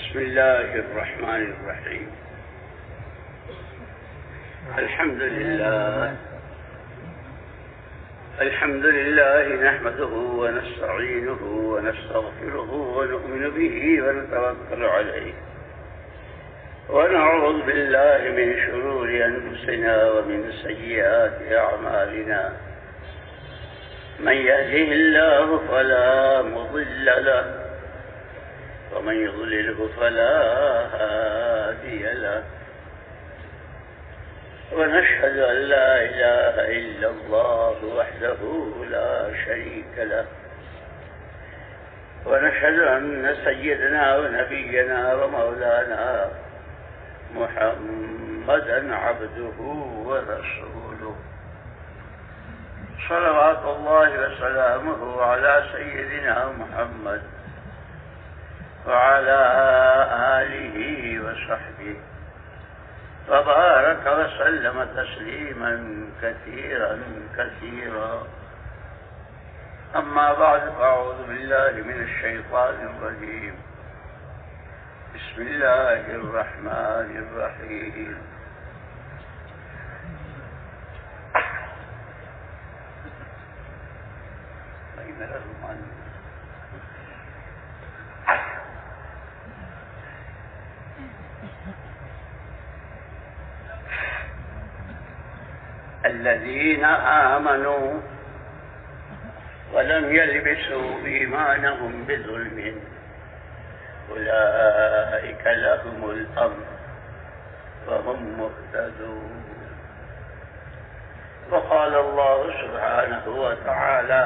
بسم الله الرحمن الرحيم. الحمد لله نحمده ونستعينه ونستغفره ونؤمن به ونتوكل عليه ونعوذ بالله من شرور أنفسنا ومن سيئات أعمالنا. من يهده الله فلا مضل له ومن يضلله فلا هادي له، ونشهد أن لا إله إلا الله وحده لا شريك له، ونشهد أن سيدنا ونبينا ومولانا محمدا عبده ورسوله، صلوات الله وسلامه على سيدنا محمد وعلى آله وصحبه وبارك وسلم تسليما كثيرا كثيرا. أما بعد، فأعوذ بالله من الشيطان الرجيم. بسم الله الرحمن الرحيم. الذين آمنوا ولم يلبسوا إيمانهم بظلم أولئك لهم الأمن وهم مهتدون. وقال الله سبحانه وتعالى: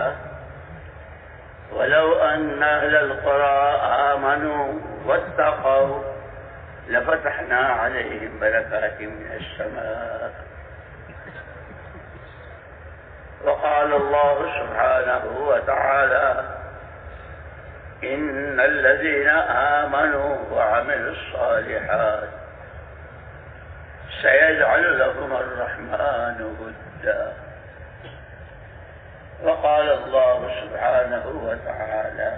ولو أن أهل القرى آمنوا واتقوا لفتحنا عليهم بركات من السماء. وقال الله سبحانه وتعالى: إن الذين آمنوا وعملوا الصالحات سيجعل لهم الرحمن ودا. وقال الله سبحانه وتعالى: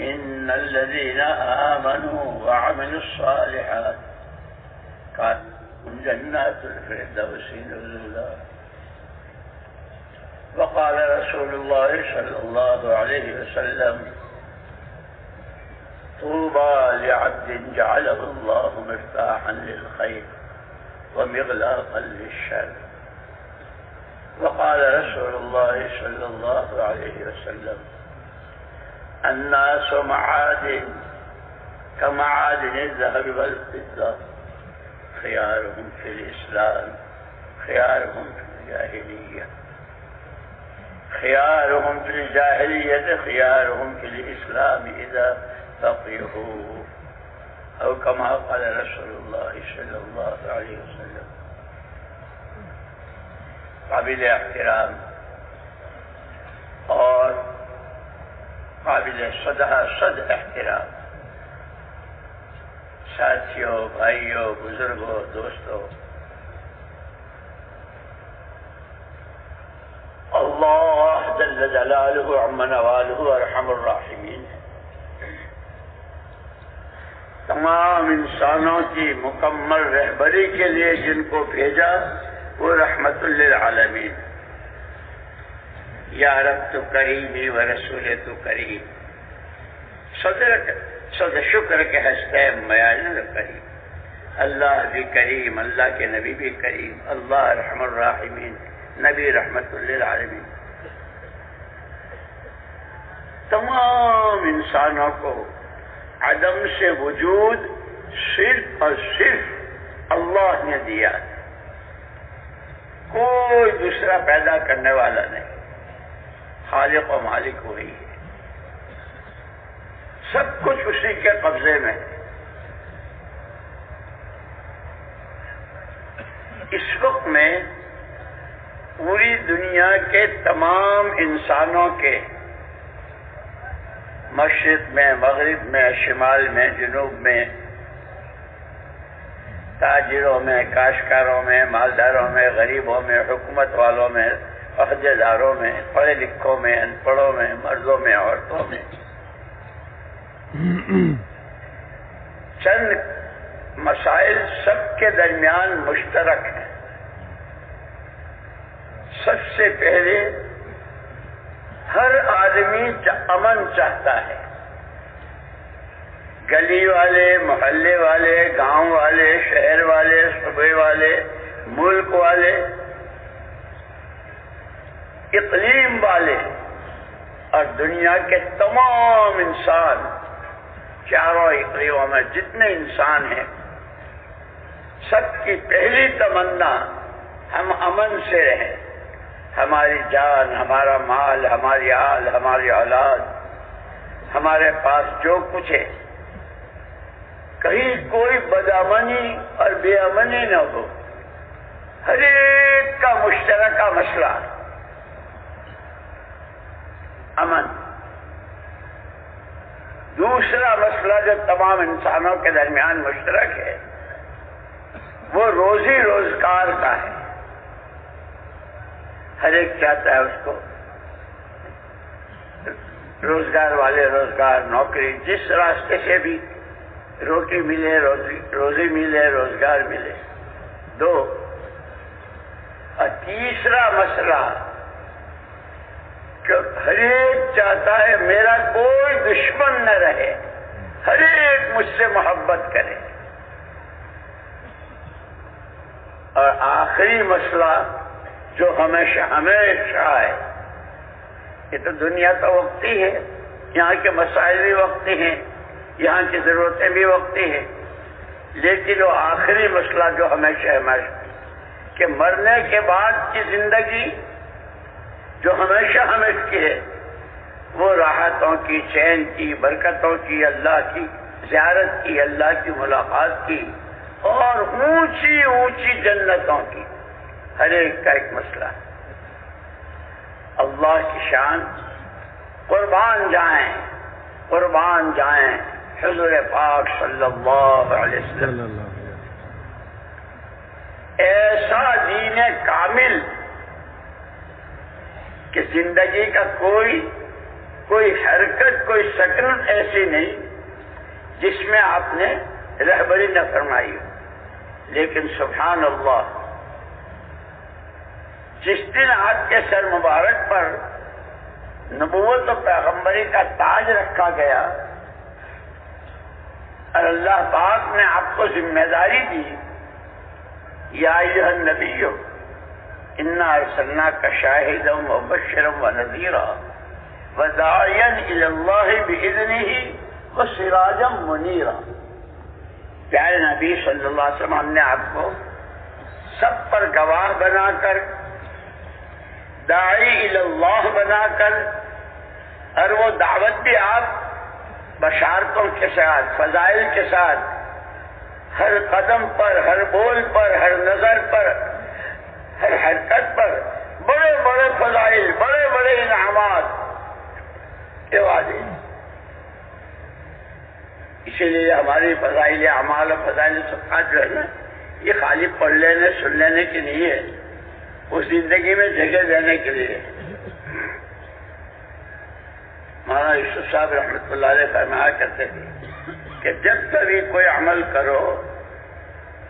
إن الذين آمنوا وعملوا الصالحات كانت جنات الفردوس نزلا. وقال رسول الله صلى الله عليه وسلم: طوبى لعبد جعله الله مفتاحا للخير ومغلاقا للشر. وقال رسول الله صلى الله عليه وسلم: الناس معادن كمعادن الذهب والفضة، خيارهم في الإسلام خيارهم في الجاهلية، خيارهم في الجاهلية خيارهم في الإسلام إذا فقهوا، أو كما قال رسول الله صلى الله عليه وسلم. قابل احترام اور قابل صد احترام ساتھیوں، بھائیوں، بزرگوں، دوستوں، اللہ جل جلالہ عم نوالہ ارحم الراحمین تمام انسانوں کی مکمل رہبری کے لیے جن کو بھیجا وہ رحمت للعالمین. یا رب تو کریمی و رسول تو کریم، صد شکر کے ہستے میان کریم. اللہ بھی کریم، اللہ کے نبی بھی کریم، اللہ ارحم الراحمین، نبی رحمت للعالمین. تمام انسانوں کو عدم سے وجود صرف اور صرف اللہ نے دیا، کوئی دوسرا پیدا کرنے والا نہیں. خالق و مالک وہی ہے، سب کچھ اسی کے قبضے میں. اس وقت میں پوری دنیا کے تمام انسانوں کے مشرق میں، مغرب میں، شمال میں، جنوب میں، تاجروں میں، کاشتکاروں میں، مالداروں میں، غریبوں میں، حکومت والوں میں، عہدے داروں میں، پڑھے لکھوں میں، ان پڑھوں میں، مردوں میں، عورتوں میں، چند مسائل سب کے درمیان مشترک ہیں۔ سب سے پہلے ہر آدمی امن چاہتا ہے، گلی والے، محلے والے، گاؤں والے، شہر والے، صوبے والے، ملک والے، اقلیم والے اور دنیا کے تمام انسان، چاروں اقلیموں میں جتنے انسان ہیں، سب کی پہلی تمنا ہم امن سے رہیں۔ ہماری جان، ہمارا مال، ہماری آل، ہماری اولاد، ہمارے پاس جو کچھ ہے، کہیں کوئی بدامنی اور بے امنی نہ ہو۔ ہر ایک کا مشترکہ مسئلہ امن۔ دوسرا مسئلہ جو تمام انسانوں کے درمیان مشترک ہے وہ روزی روزگار کا ہے۔ ہر ایک چاہتا ہے اس کو روزگار والے روزگار، نوکری، جس راستے سے بھی روٹی ملے، روزی ملے، روزگار ملے۔ دو، اور تیسرا مسئلہ کہ ہر ایک چاہتا ہے میرا کوئی دشمن نہ رہے، ہر ایک مجھ سے محبت کرے۔ اور آخری مسئلہ جو ہمیشہ ہے، یہ تو دنیا تو وقتی ہے، یہاں کے مسائل بھی وقتی ہیں، یہاں کی ضرورتیں بھی وقتی ہیں، لیکن وہ آخری مسئلہ جو ہمیشہ کہ مرنے کے بعد کی زندگی جو ہمیشہ کی ہے، وہ راحتوں کی، چین کی، برکتوں کی، اللہ کی زیارت کی، اللہ کی ملاقات کی اور اونچی اونچی جنتوں کی، ہر ایک کا ایک مسئلہ ہے۔ اللہ کی شان، قربان جائیں حضور پاک صلی اللہ علیہ وسلم، ایسا دین کامل کہ زندگی کا کوئی حرکت، کوئی سکنت ایسی نہیں جس میں آپ نے رہبری نہ فرمائی ہو۔ لیکن سبحان اللہ، جس دن آپ کے سر مبارک پر نبوت و پیغمبری کا تاج رکھا گیا اور اللہ پاک نے آپ کو ذمہ داری دی، یا ایھا النبی انا ارسلناک شاہدا ومبشرا ونذیرا وداعیا الی اللہ باذنہ وسراجا منیرا۔ پیارے نبی صلی اللہ علیہ وسلم، ہم نے آپ کو سب پر گواہ بنا کر، داعی الی اللہ بنا کر، اور وہ دعوت بھی آپ بشارتوں کے ساتھ، فضائل کے ساتھ، ہر قدم پر، ہر بول پر، ہر نظر پر، ہر حرکت پر بڑے بڑے فضائل، بڑے بڑے انعامات کے وعدے۔ اسی لیے ہماری فضائل اعمال اور فضائل صدقات جو ہے نا، یہ خالی پڑھ لینے، سن لینے کی نہیں ہے، اس زندگی میں جگہ دینے کے لیے۔ مولانا یوسف صاحب رحمۃ اللہ علیہ فرمایا کرتے تھے کہ جب کبھی کوئی عمل کرو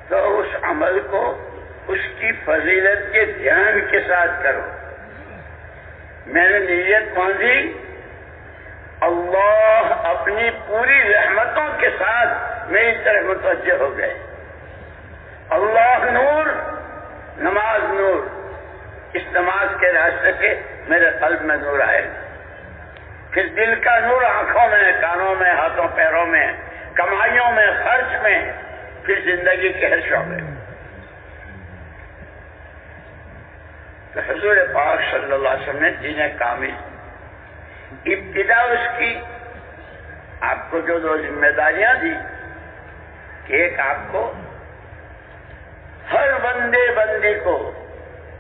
تو اس عمل کو اس کی فضیلت کے دھیان کے ساتھ کرو۔ میں نے نیت باندھی، اللہ اپنی پوری رحمتوں کے ساتھ میری طرف متوجہ ہو گئے۔ اللہ نور، نماز نور، اس نماز کے راستے سے میرے قلب میں نور آئے گا، پھر دل کا نور آنکھوں میں، کانوں میں، ہاتھوں پیروں میں، کمائیوں میں، خرچ میں، پھر زندگی کے ہر شعبے میں۔ تو حضور پاک صلی اللہ علیہ وسلم نے دین کامل، ابتدا اس کی آپ کو جو دو ذمہ داریاں دی کہ ایک آپ کو ہر بندے کو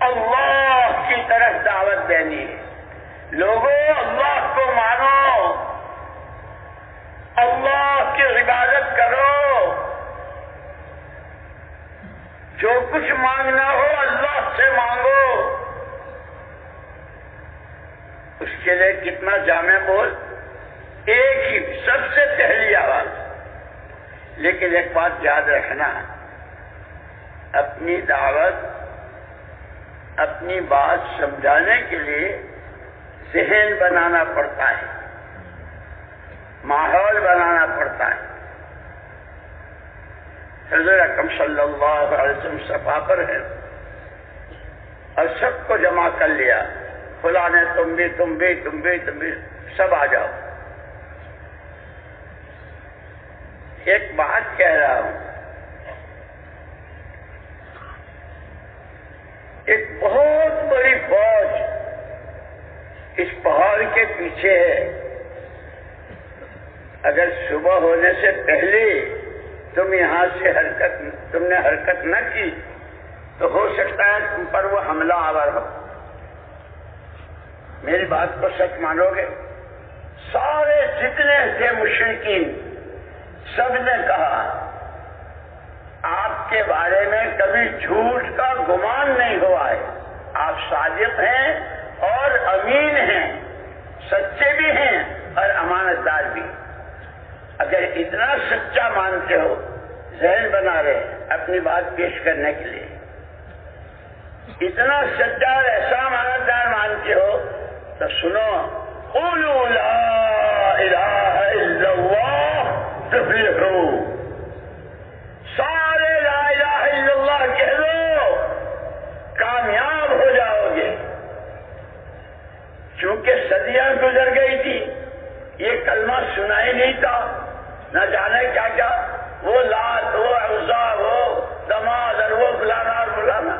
اللہ کی طرف دعوت دینی ہے، لوگوں اللہ کو مانو، اللہ کی عبادت کرو، جو کچھ مانگنا ہو اللہ سے مانگو۔ اس کے لیے کتنا جامع بول، ایک ہی سب سے پہلی آواز لیکن ایک بات یاد رکھنا، اپنی دعوت، اپنی بات سمجھانے کے لیے ذہن بنانا پڑتا ہے، ماحول بنانا پڑتا ہے۔ حضرت اکرم صلی اللہ علیہ وسلم صفا پر ہے اور سب کو جمع کر لیا، فلاں نے تم بھی سب آ جاؤ۔ ایک بات کہہ رہا ہوں، ایک بہت بڑی فوج اس پہاڑ کے پیچھے ہے، اگر صبح ہونے سے پہلے تم یہاں سے تم نے حرکت نہ کی تو ہو سکتا ہے تم پر وہ حملہ آور ہو۔ میری بات کو سچ مانو گے؟ سارے جتنے تھے مشرکین سب نے کہا آپ کے بارے میں کبھی جھوٹ کا گمان نہیں ہوا ہے، آپ صادق ہیں اور امین ہیں، سچے بھی ہیں اور امانت دار بھی۔ اگر اتنا سچا مانتے ہو، ذہن بنا رہے اپنی بات پیش کرنے کے لیے، اتنا سچا اور ایسا امانت دار مانتے ہو تو سنو، قولوا لا الہ الا اللہ تفلحوا، سارے لا الہ الا اللہ کہہ دو، کامیاب ہو جاؤ گے۔ چونکہ صدیاں گزر گئی تھی، یہ کلمہ سنا ہی نہیں تھا، نہ جانے کیا کیا، وہ لات، وہ عزا، وہ دماد اور وہ فلانا اور فلانا،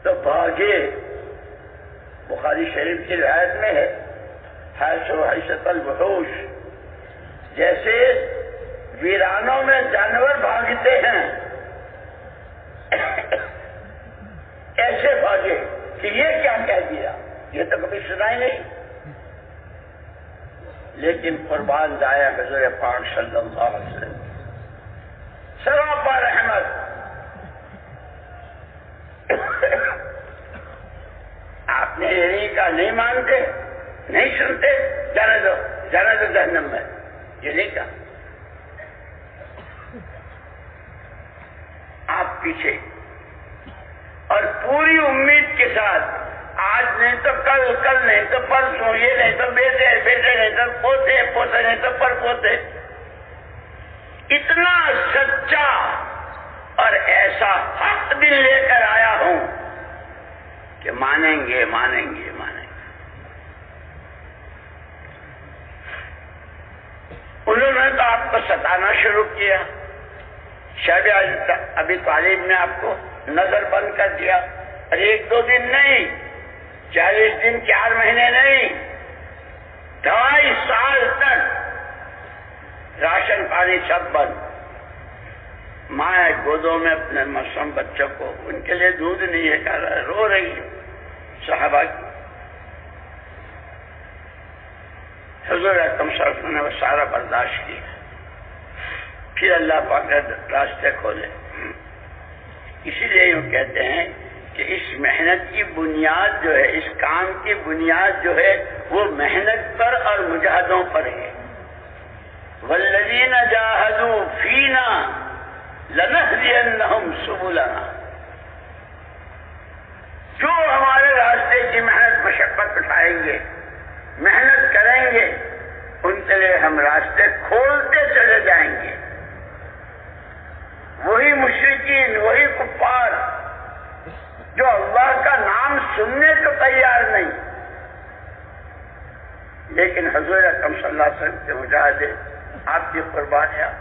تو بھاگے۔ بخاری شریف کی روایت میں ہے، حیث و حیثت الوحوش، جیسے ویرانوں میں جانور بھاگتے ہیں ایسے بھاگے کہ یہ کیا کہہ دیا، یہ تو کبھی سنا ہی نہیں۔ لیکن قربان جایا حضور پاک صلی اللہ علیہ وسلم، سراپا رحمت، آپ نے یہی کا نہیں مانتے، نہیں سنتے، جانے دو جہنم میں، یہ نہیں کہا۔ آپ پیچھے اور پوری امید کے ساتھ، آج نہیں تو کل نہیں تو پرسوں، یہ نہیں تو بیٹے نہیں تو پوتے نہیں تو پر پوتے، اتنا سچا اور ایسا حق دل لے کر آیا ہوں کہ مانیں گے۔ انہوں نے تو آپ کو ستانا شروع کیا، شاید ابھی طالب نے آپ کو نظر بند کر دیا، اور 1-2 دن نہیں، 40 دن 4 مہینے نہیں، 2.5 سال تک راشن پانی سب بند۔ ماں گودوں میں اپنے معصوم بچوں کو، ان کے لیے دودھ نہیں ہے، کہہ رہا ہے، رو رہی ہے صحابہ کی۔ حضور اکرم صلی اللہ علیہ وسلم نے وہ سارا برداشت کیا، پھر اللہ پاک نے راستے کھولے۔ اسی لیے یوں کہتے ہیں کہ اس محنت کی بنیاد جو ہے، اس کام کی بنیاد جو ہے، وہ محنت پر اور مجاہدوں پر ہے۔ والذین جاہدوا فینا لنہدینہم سبلنا، جو ہمارے راستے کی محنت مشقت اٹھائیں گے، محنت کریں گے، ان کے لیے ہم راستے کھولتے چلے جائیں گے۔ وہی مشرکین، وہی کفار جو اللہ کا نام سننے کو تیار نہیں، لیکن حضور اکرم صلی اللہ علیہ وسلم کے مجاہدے، آپ کی قربانیاں،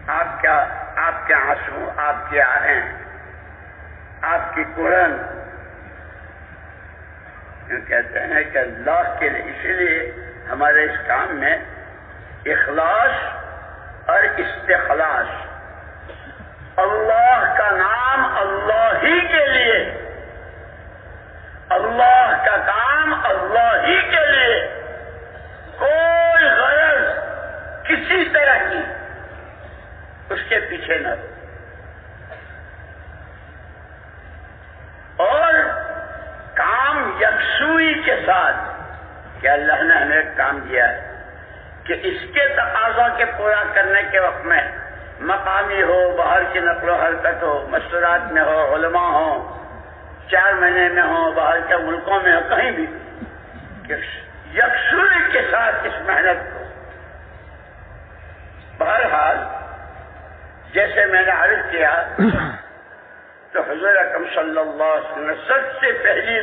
آپ کے آنسو، آپ کی آہیں، آپ کی قرآن، جو کہتے ہیں کہ اللہ کے لیے، اسی لیے ہمارے اس کام میں اخلاص اور استخلاص، اللہ کا نام اللہ ہی کے لیے، اللہ کا کام اللہ ہی کے لیے، کوئی غرض کسی طرح کی اس کے پیچھے نہ ہو، اور کام یکسوئی کے ساتھ کہ اللہ نے ہمیں کام دیا ہے، کہ اس کے تقاضوں کے پورا کرنے کے وقت میں مقامی ہو، باہر کی نقل و حرکت ہو، مستورات میں ہو، علماء ہو، 4 مہینے میں ہو، باہر کے ملکوں میں ہو، کہیں بھی کہ یکسوئی کے ساتھ اس محنت کو. بہرحال جیسے میں نے عرض کیا تو حضور اکرم صلی اللہ علیہ وسلم نے سب سے پہلی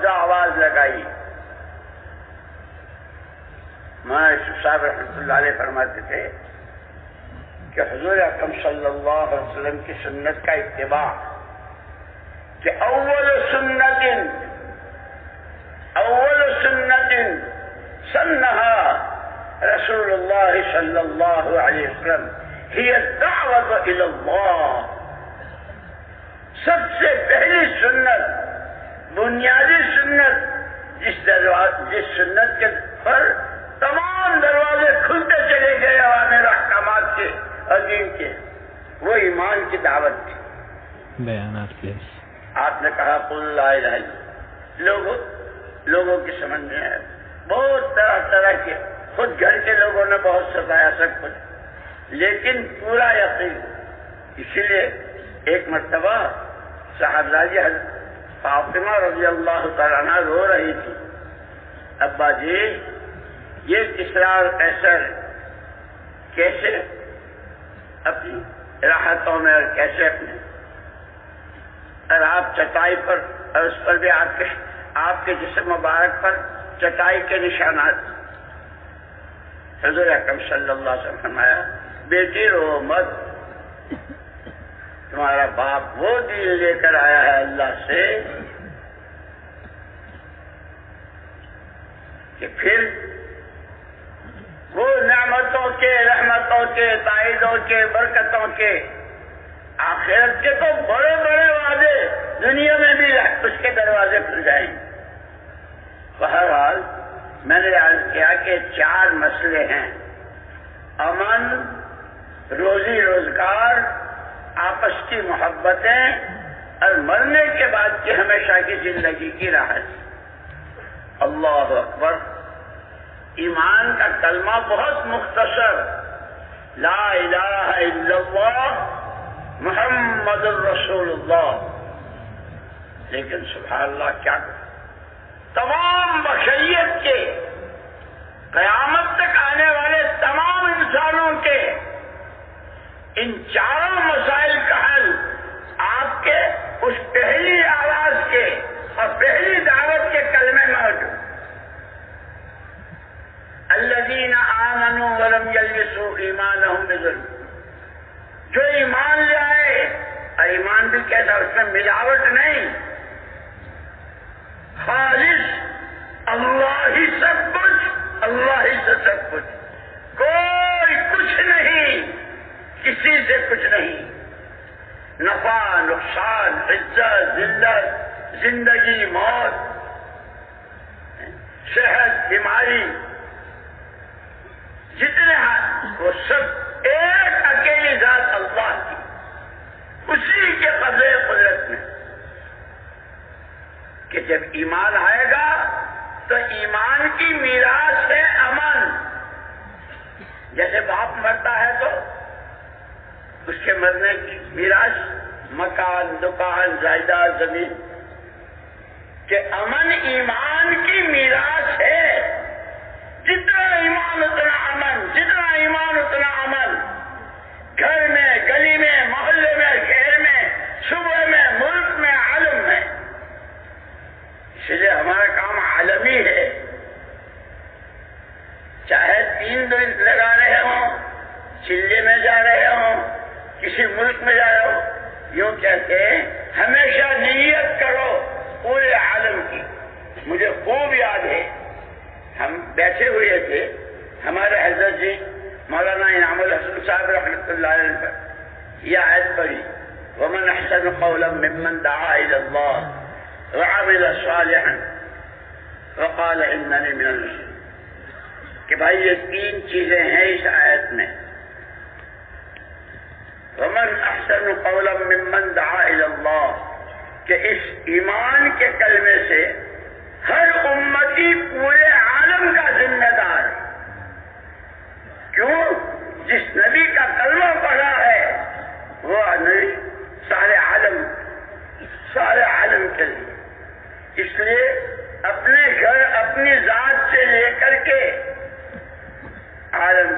آواز لگائی. مولانا یوسف صاحب رحمۃ اللہ علیہ فرماتے تھے کہ حضور اکرم صلی اللہ علیہ وسلم کی سنت کا اتباع، کہ اول سنت سنها رسول اللہ صلی اللہ علیہ وسلم ہی الدعوت الی اللہ. سب سے پہلی سنت، بنیادی سنت، جس سنت کے پر تمام دروازے کھلتے چلے گئے عوامر احکامات کے اور دین کے، وہ ایمان کی دعوت تھی. بیانات پلیز. آپ نے کہا قل لا الہ الا اللہ. لوگوں کی سمجھ میں آئے، بہت طرح کے، خود گھر کے لوگوں نے بہت ستایا سب کچھ، لیکن پورا یقین. اسی لیے ایک مرتبہ صاحبزادی حضرت فاطمہ رضی اللہ تعالیٰ عنہ رو رہی تھی، ابا جی یہ کسرا اور قیصر کیسے اپنی راحتوں میں اور کیسے اپنے، اور آپ چٹائی پر، اور اس پر بھی آپ کے جسم مبارک پر چٹائی کے نشانات. حضور اکرم صلی اللہ علیہ وسلم فرمایا بیٹی رو مت، تمہارا باپ وہ دین لے کر آیا ہے اللہ سے کہ پھر وہ نعمتوں کے، رحمتوں کے، تائیدوں کے، برکتوں کے، آخرت کے تو بڑے بڑے وعدے دنیا میں بھی اس کے دروازے کھل جائیں گے. بہرحال میں نے عرض کیا کہ 4 مسئلے ہیں: امن، روزی روزگار، آپس کی محبتیں، اور مرنے کے بعد کی ہمیشہ کی زندگی کی راحت. اللہ اکبر. ایمان کا کلمہ بہت مختصر، لا الہ الا اللہ محمد الرسول اللہ، لیکن سبحان اللہ کیا تمام بشریت کے، قیامت تک آنے والے تمام انسانوں کے ان 4 مسائل کا حل آپ کے اس پہلی آواز کے اور پہلی دعوت کے کلمے میں موجود. الذین آمنوا ولم یلبسوا ایمانہم بظلم. جو ایمان لے آئے، اور ایمان بھی کیسا، اس میں ملاوٹ نہیں، خالص اللہ ہی سب کچھ، اللہ ہی سے سب کچھ، کوئی کچھ نہیں، کسی سے کچھ نہیں. نفع نقصان، عزت ذلت، زندگی موت، صحت بیماری، جتنے ہاتھ، وہ سب ایک اکیلی ذات اللہ کی، اسی کے قبضے قدرت میں. کہ جب ایمان آئے گا تو ایمان کی میراث ہے امن. جیسے باپ مرتا ہے تو اس کے مرنے کی میراث مکان، دکان، جائیداد، زمین. کہ امن ایمان کی میراث ہے. جتنا ایمان اتنا امن، جتنا ایمان اتنا امن. گھر میں، گلی میں، محلے میں، شہر میں، صوبے میں، ملک میں، عالم میں. اس لیے ہمارا کام عالمی ہے. چاہے 3 دن لگا رہے ہوں، چلے میں جا رہے ہوں، کسی ملک میں جا رہے ہو، یوں کہتے ہیں ہمیشہ نیت کرو پورے عالم کی. مجھے خوب یاد ہے، ہم بیٹھے ہوئے تھے، ہمارے حضرت جی مولانا انعام الحسن صاحب رحمۃ اللہ علیہ پر یہ آیت پڑھی، ومن احسن قولا ممن دعا الى اللہ وعمل صالحا وقال اننی من المسلمین. کہ بھائی یہ 3 چیزیں ہیں اس آیت میں. ومن احسن قولا ممن دعا الى اللہ، کہ اس ایمان کے کلمے سے ہر امتی پورے عالم کا ذمہ دار.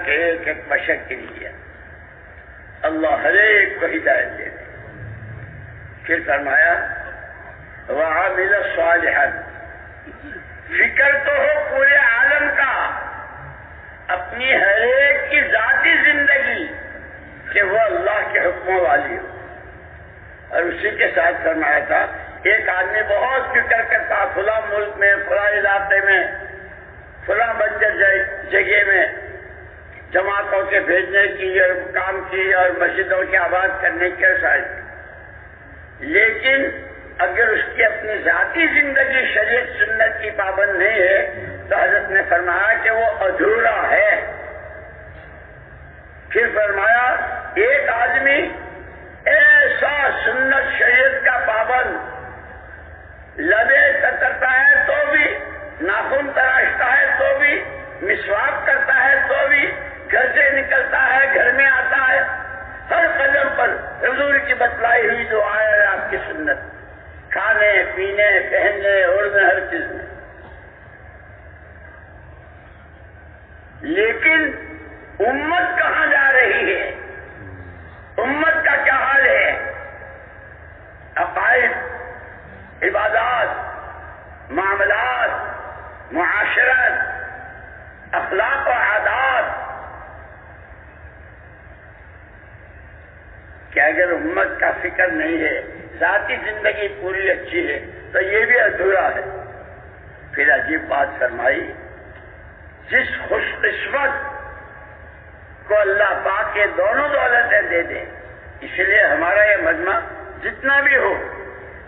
کے ایک ایک بشر کے لیے اللہ ہر ایک کو ہدایت دے دے. پھر فرمایا وعمل صالحا، فکر تو ہو پورے عالم کا، اپنی ہر ایک کی ذاتی زندگی کہ وہ اللہ کے حکموں والی ہو. اور اسی کے ساتھ فرمایا تھا ایک آدمی بہت فکر کرتا فلاں ملک میں، فلاں علاقے میں، فلاں بنجر جگہ میں جماعتوں کے بھیجنے کی اور کام کی اور مسجدوں کے آباد کرنے کی سائز، لیکن اگر اس کی اپنی ذاتی زندگی شریعت سنت کی پابند نہیں ہے تو حضرت نے فرمایا کہ وہ ادھورا ہے. پھر فرمایا ایک آدمی ایسا سنت شریعت کا پابند، لبے کترتا ہے تو بھی، ناخن تراشتا ہے تو بھی، مسواک کرتا ہے تو بھی، گھر سے نکلتا ہے گھر میں آتا ہے، ہر قدم پر حضور کی بتلائی ہوئی جو آیا ہے آپ کی سنت، کھانے پینے پہننے اڑنے ہر چیز میں. لیکن امت کہاں جا رہی ہے؟ امت کا کیا حال ہے؟ عقائد، عبادات، معاملات، معاشرت، اخلاق و عادات. کہ اگر امت کا فکر نہیں ہے، ذاتی زندگی پوری اچھی ہے تو یہ بھی ادھورا ہے. پھر عجیب بات فرمائی، جس خوش قسمت کو اللہ پاک کے دونوں دولتیں دے دے. اس لیے ہمارا یہ مجمع جتنا بھی ہو،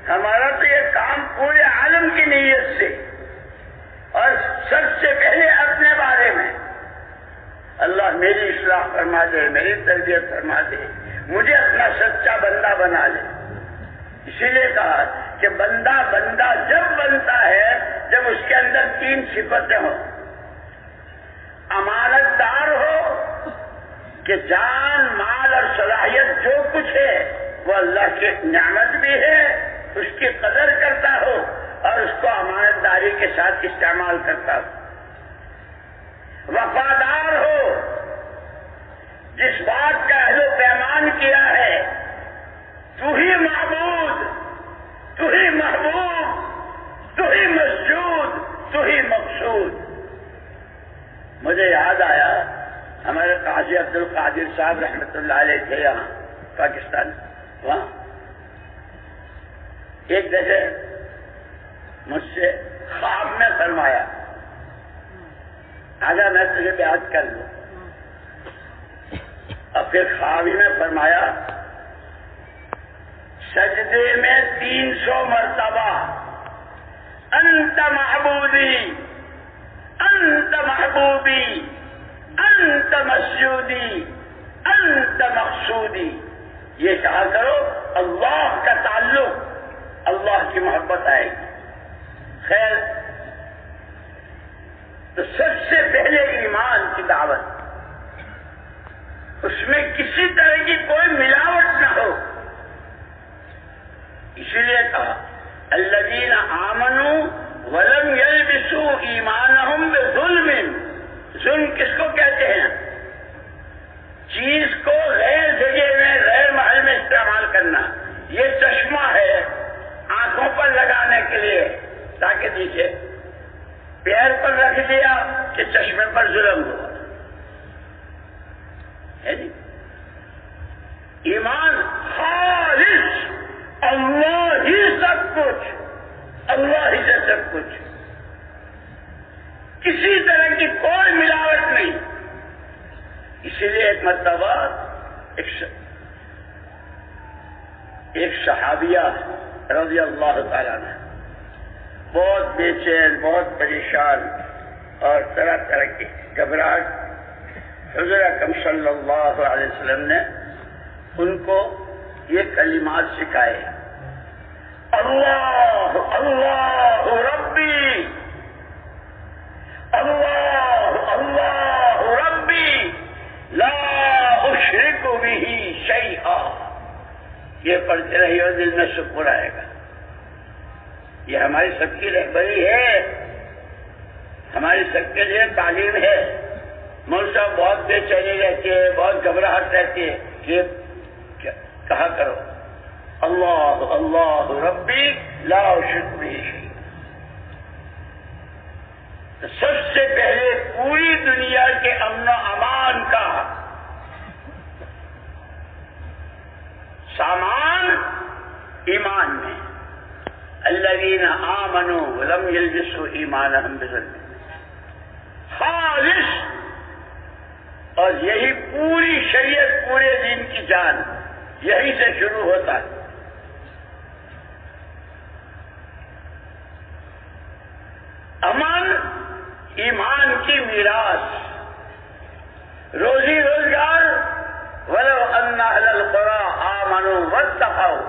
ہمارا تو یہ کام پورے عالم کی نیت سے اور سب سے پہلے اپنے بارے میں اللہ میری اصلاح فرما دے، میری تربیت فرما دے، مجھے اپنا سچا بندہ بنا لے. اسی لیے کہا کہ بندہ جب بنتا ہے جب اس کے اندر 3 صفتیں ہوں. امانت دار ہو کہ جان مال اور صلاحیت جو کچھ ہے وہ اللہ کی نعمت بھی ہے، اس کی قدر کرتا ہو اور اس کو امانت داری کے ساتھ استعمال کرتا ہو. وفادار ہو، جس بات کا عہد و پیمان کیا ہے تو ہی معبود، تو ہی محبوب، تو ہی مسجود، تو ہی مقصود. مجھے یاد آیا ہمارے قاضی عبد القادر صاحب رحمۃ اللہ علیہ تھے یہاں پاکستان. وہاں ایک جگہ مجھ سے خواب میں فرمایا آجا میں تجھے بیعت کر لوں. اور پھر خواب میں فرمایا سجدے میں 300 مرتبہ انت معبودی، انت محبوبی، انت مسجودی، انت مقصودی. یہ کہا کرو اللہ کا تعلق، اللہ کی محبت آئے گی. خیر، تو سب سے پہلے ایمان کی دعوت، اس میں کسی طرح کی کوئی ملاوٹ نہ ہو. اسی لیے کہا الذین آمنوا ولم یلبسوا ایمانہم بظلم. ظلم کس کو کہتے ہیں؟ چیز کو غیر جگہ میں غیر محل میں استعمال کرنا. یہ چشمہ ہے آنکھوں پر لگانے کے لیے تاکہ دیکھے، پیر پر رکھ دیا کہ چشمے پر ظلم ہوا. ایمان خالص، اللہ ہی سب کچھ، اللہ ہی سے سب کچھ، کسی طرح کی کوئی ملاوٹ نہیں. اسی لیے ایک مرتبہ ایک صحابیہ رضی اللہ تعالیٰ نے بہت بے چین، بہت پریشان اور طرح طرح کی گھبراہٹ، حضور اکرم صلی اللہ علیہ وسلم نے ان کو یہ کلمات سکھائے: اللہ اللہ ربی، اللہ اللہ ربی، لا اشرک بہ شیئا. یہ پڑھتے رہی اور دل میں سکون آئے گا. یہ ہماری سب کی رہبری ہے، ہماری سب کے لیے تعلیم ہے. مول صاحب بہت بے چینی رہتی ہے، بہت گھبراہٹ رہتی ہے، یہ کہا کرو اللہ اللہ ربی لا اشرک بہ شیئا۔ سب سے پہلے پوری دنیا کے امن و امان کا سامان ایمان میں، الذین آمنوا ولم یلبسوا ایمانہم بظلم، خالص، اور یہی پوری شریعت، پورے دین کی جان یہی سے شروع ہوتا ہے۔ امن ایمان کی میراث، روزی روزگار، ولو ان اہل القری آمنوا واتقوا،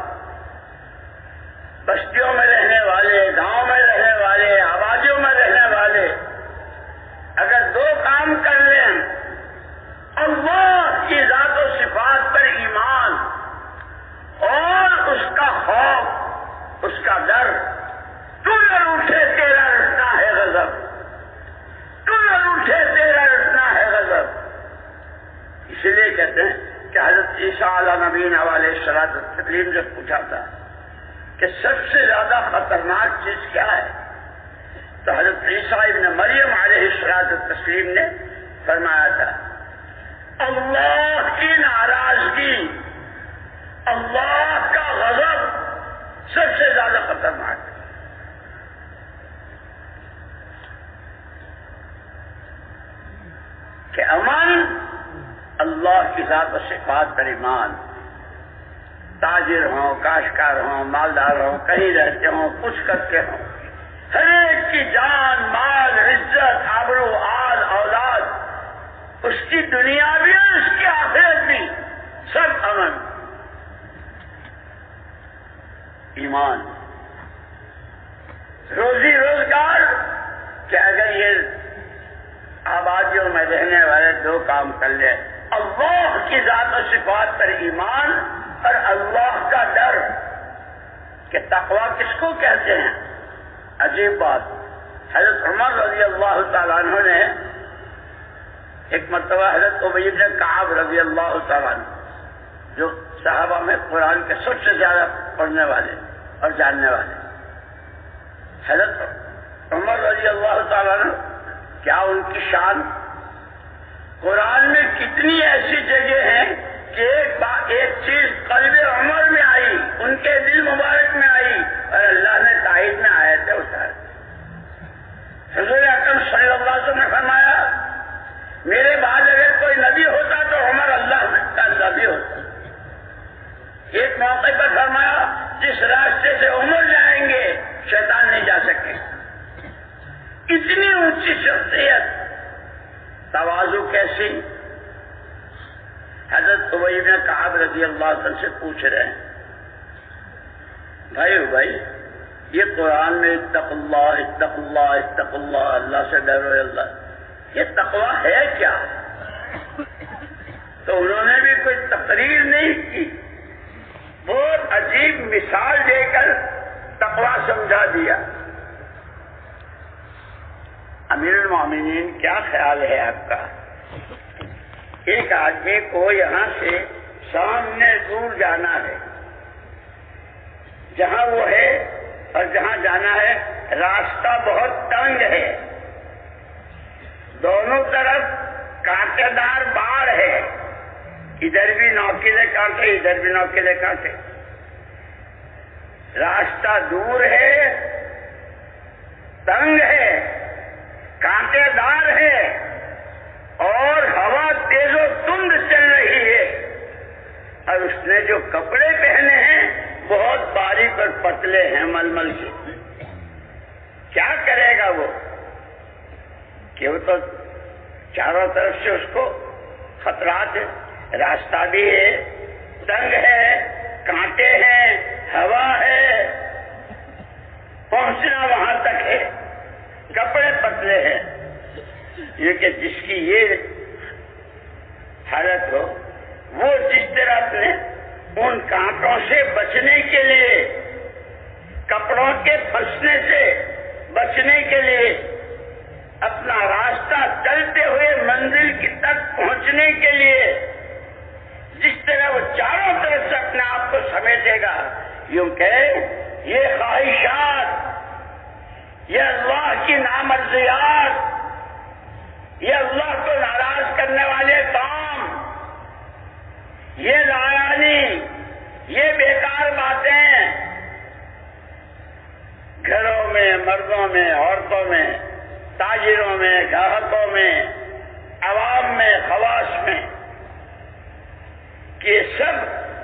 بستیوں میں رہنے والے، گاؤں میں رہنے والے، آبادیوں میں رہنے والے اگر دو کام کر لیں، اللہ کی ذات و صفات پر ایمان اور اس کا خوف، اس کا ڈر، تو نہ روٹھے تیرا رٹنا ہے غضب، تو نہ روٹھے تیرا رٹنا ہے غضب۔ اس لیے کہتے ہیں کہ حضرت عیسیٰ علیہ نبینا علیہ الصلوۃ والتسلیم جب پوچھا تھا کہ سب سے زیادہ خطرناک چیز کیا ہے، تو حضرت عیسیٰ ابن مریم علیہ الصلوۃ والتسلیم نے فرمایا تھا اللہ کی ناراضگی، اللہ کا غضب سب سے زیادہ خطرناک ہے۔ کہ امن اللہ کی ذات و صفات پر ایمان، تاجر ہوں، کاشتکار ہوں، مالدار ہوں، کہیں رہتے ہوں، کچھ کرتے ہوں، ہر ایک کی جان، مال، عزت، آبرو، آل، اولاد، اس کی دنیا بھی اور اس کی آخرت بھی، سب امن، ایمان، روزی روزگار، کہ اگر یہ آبادیوں میں رہنے والے دو کام کر لیں، اللہ کی ذات و صفات پر ایمان اور اللہ کا ڈر، کہ تقویٰ کس کو کہتے ہیں؟ عجیب بات، حضرت عمر رضی اللہ تعالیٰ عنہ نے ایک مرتبہ حضرت ابی بن کعب رضی اللہ تعالیٰ عنہ، جو صحابہ میں قرآن کے سب سے زیادہ پڑھنے والے اور جاننے والے، حضرت عمر رضی اللہ تعالیٰ عنہ، کیا ان کی شان، قرآن میں کتنی ایسی جگہ ہیں کہ ایک چیز قلب عمر میں آئی، ان کے دل مبارک میں آئی، اور اللہ نے تائید میں آیتیں اتاری۔ حضور اکرم صلی اللہ علیہ وسلم نے فرمایا میرے بعد اگر کوئی نبی ہوتا تو عمر اللہ کا نبی ہوتا۔ ایک موقع پر فرمایا جس راستے سے عمر جائیں گے شیطان نہیں جا سکے۔ اتنی اونچی شخصیت، تواضع کیسی۔ حضرت ابی بن کعب رضی اللہ عنہ سے پوچھ رہے ہیں بھائی یہ قرآن میں اتق اللہ اتق اللہ اتق اللہ، اللہ سے ڈرو اللہ، یہ تقویٰ ہے کیا؟ تو انہوں نے بھی کوئی تقریر نہیں کی، بہت عجیب مثال دے کر تقویٰ سمجھا دیا۔ امیر المومنین کیا خیال ہے آپ کا؟ ایک آدمی کو یہاں سے سامنے دور جانا ہے، جہاں وہ ہے اور جہاں جانا ہے راستہ بہت تنگ ہے، دونوں طرف کانٹے دار باڑ ہے، ادھر بھی نوکیلے کانٹے ادھر بھی نوکیلے کانٹے، راستہ دور ہے، تنگ ہے، کانٹے دار ہے، اور ہوا تیز و تند چل رہی ہے، اور اس نے جو کپڑے پہنے ہیں بہت باریک اور پتلے ہیں ململ کے۔ کیا کرے گا وہ؟ کہ وہ تو چاروں طرف سے اس کو خطرات ہے، راستہ بھی ہے، تنگ ہے، کانٹے ہیں، ہوا ہے، پہنچنا وہاں تک ہے، کپڑے پتلے ہیں۔ یہ کہ جس کی یہ حالت ہو، وہ جس طرح اپنے ان کانٹوں سے بچنے کے لیے، کپڑوں کے پھنسنے سے بچنے کے لیے اپنا راستہ چلتے ہوئے منزل کی تک پہنچنے کے لیے جس طرح وہ چاروں طرف سے اپنے آپ کو سمیٹے گا، یوں کہ یہ خواہشات، یہ اللہ کی نامرضیات، یہ اللہ کو ناراض کرنے والے کام، یہ لایانی، یہ بیکار باتیں گھروں میں، مردوں میں، عورتوں میں، تاجروں میں، گاہکوں میں، عوام میں، خواص میں، کہ سب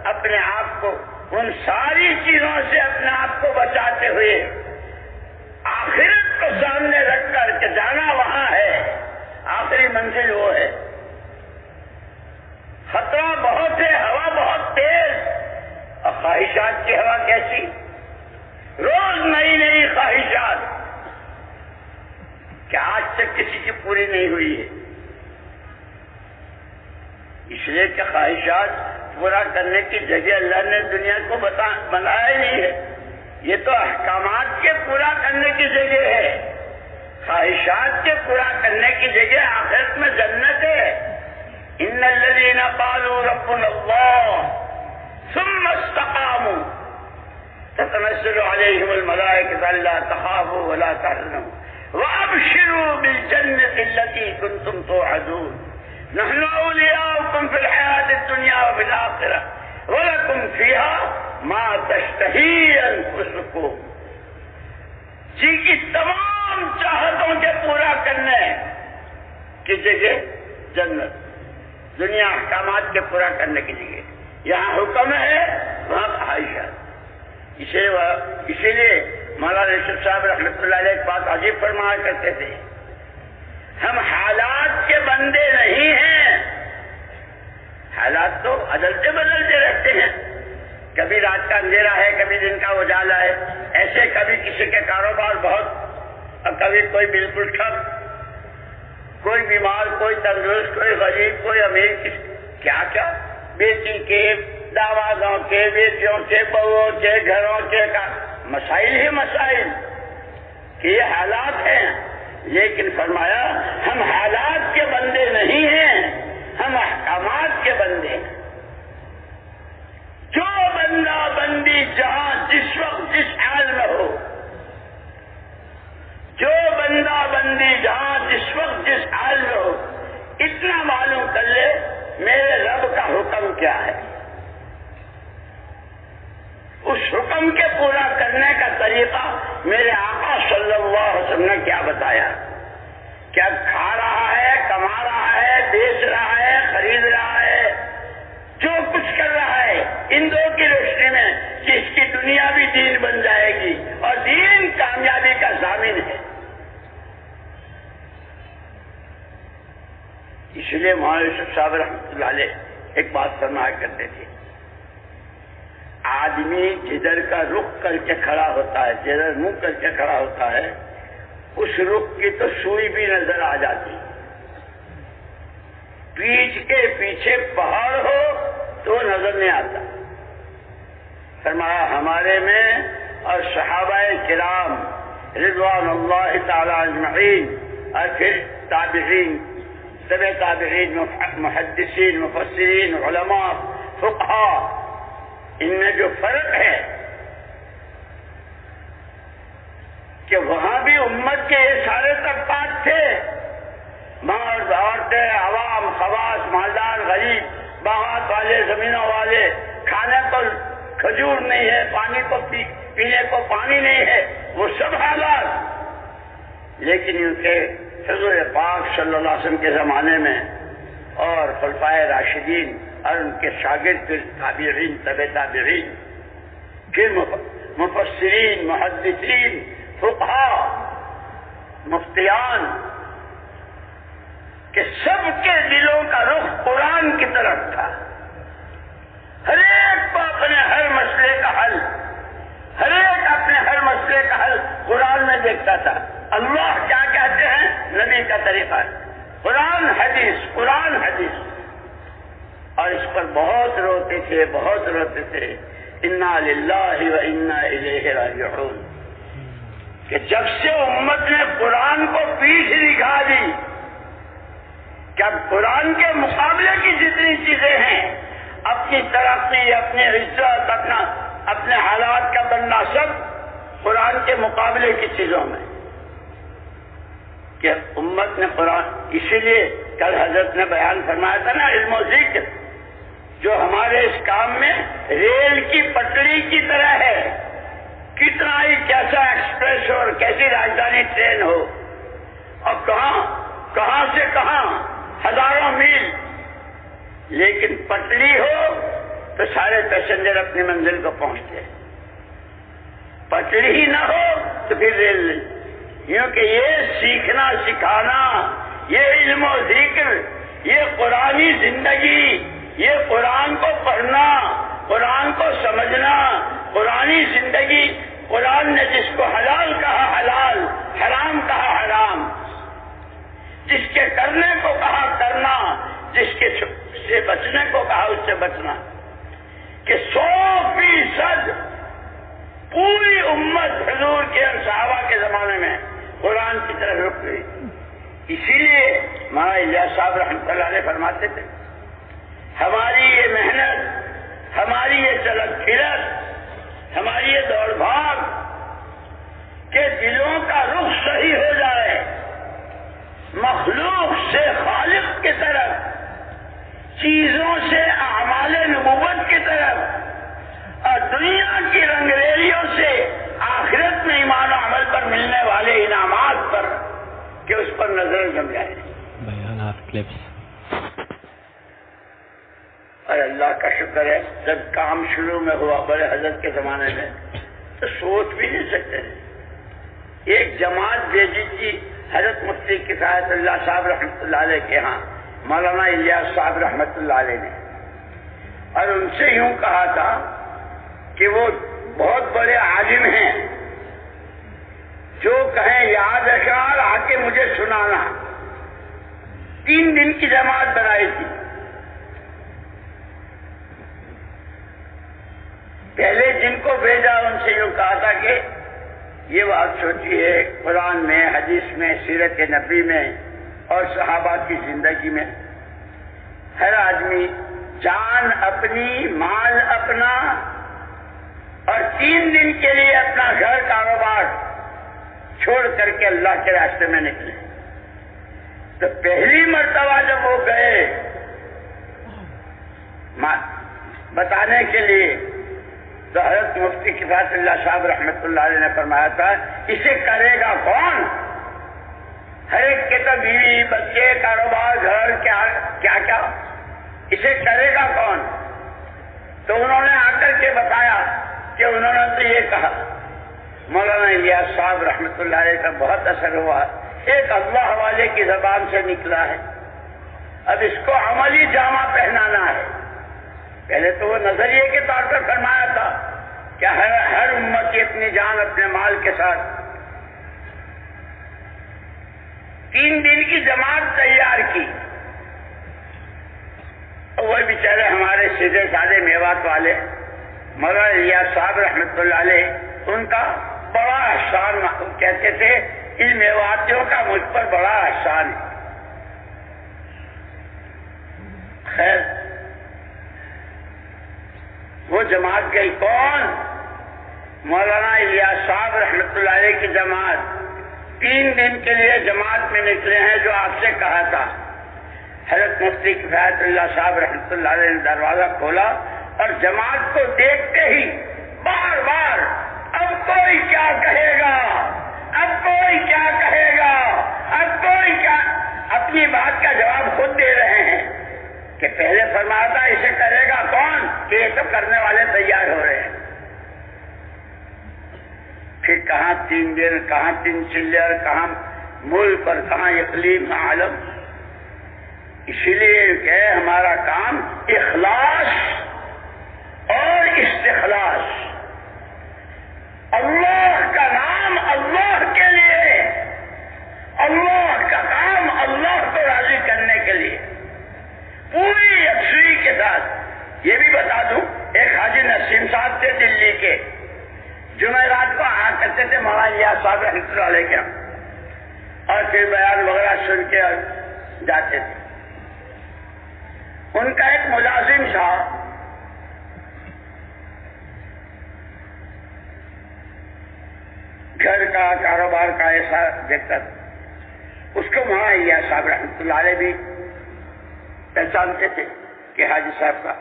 اپنے آپ کو ان ساری چیزوں سے اپنے آپ کو بچاتے ہوئے آخرت کو سامنے رکھ کر کے جانا وہاں ہے، آخری منزل وہ ہے۔ خطرہ بہت ہے، ہوا بہت تیز، اور خواہشات کی ہوا کیسی، روز نئی نئی خواہشات، کہ آج تک کسی کی پوری نہیں ہوئی ہے۔ اس لیے کہ خواہشات پورا کرنے کی جگہ اللہ نے دنیا کو بنایا ہی نہیں ہے، یہ تو احکامات کے پورا کرنے کی جگہ ہے، خواہشات کے پورا کرنے کی جگہ آخرت میں جنت ہے۔ ان الذین قالوا ربنا اللہ ثم استقاموا تتنزل علیہم الملائکۃ الا تخافوا ولا تحزنوا وابشروا بالجنۃ التي كنتم توعدون نحن اولیاؤکم فی الحیاۃ الدنیا وفی الآخرہ ولکم فیہا ما تشتہی انفسکم۔ جی کی تمام چاہتوں کے پورا کرنے کی جگہ جنت، دنیا احکامات کے پورا کرنے کی جگہ، یہاں حکم ہے وہاں خواہشات۔ اسی لیے مولانا یوسف صاحب رحمۃ اللہ علیہ ایک بات عجیب فرمایا کرتے تھے، ہم حالات کے بندے نہیں ہیں، حالات تو بدلتے بدلتے رہتے ہیں، کبھی رات کا اندھیرا ہے، کبھی دن کا اجالا ہے، ایسے کبھی کسی کے کاروبار بہت اور کبھی کوئی بالکل ٹھپ، کوئی بیمار، کوئی تندرست، کوئی غریب، کوئی امیر، کیا کیا، بیٹی کے، دامادوں کے، بیٹیوں کے، بہوؤں کے، گھروں کے مسائل ہی مسائل کہ یہ حالات ہیں۔ لیکن فرمایا ہم حالات کے بندے نہیں ہیں، ہم احکامات کے بندے ہیں۔ جو بندہ بندی جہاں جس وقت جس حال میں ہو، جو بندہ بندی جہاں جس وقت جس حال میں ہو، اتنا معلوم کر لے میرے رب کا حکم کیا ہے، اس حکم کے پورا کرنے کا طریقہ میرے آقا صلی اللہ علیہ وسلم نے کیا بتایا، کیا کھا رہا ہے، کما رہا ہے، بیچ رہا ہے، خرید رہا ہے، جو کچھ کر رہا ہے ان دو کی روشنی میں کہ اس کی دنیا بھی دین بن جائے گی اور دین کامیابی کا ضامن ہے۔ اس لیے مولانا یوسف صاحب رحمۃ اللہ علیہ ایک بات فرمایا کرتے تھے، آدمی جدھر کا رخ کر کے کھڑا ہوتا ہے، جدھر منہ کر کے کھڑا ہوتا ہے، اس رخ کی تو سوئی بھی نظر آ جاتی، پیچھ کے پیچھے پہاڑ ہو تو نظر نہیں آتا۔ فرمایا ہمارے میں اور صحابہ کرام رضوان اللہ تعالی اجمعین اور پھر تابعین، تبع تابعین، محدثین، مفسرین، علماء، فقہاء، ان میں جو فرق ہے کہ وہاں بھی امت کے یہ سارے طبقات تھے، مرد، عورتیں، عوام، خواص، مالدار، غریب، باغات والے، زمینوں والے، کھانے کو کھجور نہیں ہے، پانی کو پینے کو پانی نہیں ہے، وہ سب حالات۔ لیکن ان کے حضور پاک صلی اللہ علیہ وسلم کے زمانے میں اور خلفائے راشدین اور ان کے شاگرد تابعین، تبع تابعین، پھر مفسرین، محدثین، فقہاء، مفتیان، کہ سب کے دلوں کا رخ قرآن کی طرف تھا۔ ہر ایک کو اپنے ہر مسئلے کا حل، ہر ایک اپنے ہر مسئلے کا حل قرآن میں دیکھتا تھا۔ اللہ کیا کہتے ہیں، نبی کا طریقہ ہے، قرآن حدیث، قرآن حدیث۔ اور اس پر بہت روتے تھے، بہت روتے تھے، انا للہ و انا الیہ راجعون، کہ جب سے امت نے قرآن کو پیچھے دکھا دی کہ اب قرآن کے مقابلے کی جتنی چیزیں ہیں، اپنی ترقی، اپنی عزت، اپنے حالات کا بننا، سب قرآن کے مقابلے کی چیزوں میں کہ امت نے قرآن، اسی لیے کل حضرت نے بیان فرمایا تھا نا، علم و ذکر جو ہمارے اس کام میں ریل کی پٹری کی طرح ہے، کتنا ہی کیسا ایکسپریس ہو اور کیسی راجدھانی ٹرین ہو، اور کہاں سے کہاں ہزاروں میل، لیکن پٹری ہو تو سارے پیسنجر اپنی منزل کو پہنچتے، پٹری ہی نہ ہو تو پھر ریل نہیں۔ کیونکہ یہ سیکھنا سکھانا، یہ علم و ذکر، یہ قرآنی زندگی، یہ قرآن کو پڑھنا، قرآن کو سمجھنا، قرآنی زندگی، قرآن نے جس کو حلال کہا حلال، حرام کہا حرام، جس کے کرنے کو کہا کرنا، جس کے سے بچنے کو کہا اس سے بچنا، کہ 100% پوری امت حضور کے اور صحابہ کے زمانے میں قرآن کی طرف رک گئی۔ اسی لیے مولانا الیاس صاحب رحمۃ اللہ علیہ فرماتے تھے، ہماری یہ محنت، ہماری یہ چلت پھرت، ہماری یہ دوڑ بھاگ، کہ دلوں کا رخ صحیح ہو جائے مخلوق سے خالق کی طرف، چیزوں سے اعمال نبوت کی طرف، اور دنیا کی رنگریلیوں سے آخرت میں ایمان و عمل پر ملنے والے انعامات پر، کہ اس پر نظر جم جائے۔ بیانات کلپس۔ اور اللہ کا شکر ہے جب کام شروع میں ہوا بڑے حضرت کے زمانے میں تو سوچ بھی نہیں سکتے، ایک جماعت بھیجی تھی حضرت مفتی کفایت اللہ صاحب رحمۃ اللہ علیہ کے ہاں مولانا الیاس صاحب رحمۃ اللہ علیہ نے، اور ان سے یوں کہا تھا کہ وہ بہت بڑے عالم ہیں، جو کہیں یاد اشعار آ کے مجھے سنانا۔ 3 دن کی جماعت بنائی تھی۔ پہلے جن کو بھیجا ان سے یوں کہا تھا کہ یہ بات سوچی ہے، قرآن میں، حدیث میں، سیرت نبی میں اور صحابہ کی زندگی میں ہر آدمی جان اپنی، مال اپنا، اور 3 دن کے لیے اپنا گھر کاروبار چھوڑ کر کے اللہ کے راستے میں نکلے۔ تو پہلی مرتبہ جب وہ گئے بتانے کے لیے، تو حضرت مفتی کفایت اللہ صاحب رحمۃ اللہ علیہ نے فرمایا تھا، اسے کرے گا کون؟ ہر ایک کے تو بیوی، بچے، کاروبار، گھر، کیا اسے کرے گا کون؟ تو انہوں نے آ کر کے بتایا کہ انہوں نے تو یہ کہا۔ مولانا الیاس صاحب رحمۃ اللہ علیہ کا بہت اثر ہوا، ایک اللہ والے کی زبان سے نکلا ہے، اب اس کو عملی جامہ پہنانا ہے۔ پہلے تو وہ نظریے کے طور پر فرمایا تھا کہ ہر امت کی اپنی جان اپنے مال کے ساتھ۔ 3 دن کی جماعت تیار کی، وہ بیچارے ہمارے سیدھے سادے میوات والے مولانا الیاس صاحب رحمۃ اللہ علیہ، ان کا بڑا احسان، کہتے تھے ان میواتیوں کا مجھ پر بڑا احسان ہے۔ خیر، وہ جماعت گئی کون؟ مولانا الیاس صاحب رحمۃ اللہ علیہ کی جماعت 3 دن کے لیے جماعت میں نکلے ہیں، جو آپ سے کہا تھا۔ حضرت مفتی کفایت اللہ صاحب رحمۃ اللہ علیہ نے دروازہ کھولا اور جماعت کو دیکھتے ہی بار بار اب کوئی کیا کہے گا، اب کوئی کیا کہے گا، اب کوئی کیا، اپنی بات کا جواب خود دے رہے ہیں کہ پہلے فرمایا تھا اسے کرے گا کون، کہ یہ سب کرنے والے تیار ہو رہے ہیں۔ پھر کہاں 3 دن، کہاں 3 چلر، کہاں ملک اور کہاں اقلیم عالم۔ اسی لیے کہ ہمارا کام اخلاص اور استخلاص، اللہ کا نام اللہ کے لیے، اللہ کا کام اللہ کو راضی کرنے کے لیے پوری یکسوئی کے ساتھ۔ یہ بھی بتا دوں، ایک حاجی نسیم صاحب تھے دلی کے، جمعرات کو آیا کرتے تھے مولانا الیاس صاحب رحمۃ اللہ علیہ کے، اور پھر بیان وغیرہ سن کے جاتے تھے۔ ان کا ایک ملازم تھا، گھر کا کاروبار کا ایسا دیکھتا اس کو وہاں الیاس صاحب رحمۃ اللہ علیہ بھی پہچانتے تھے کہ حاجی صاحب کا۔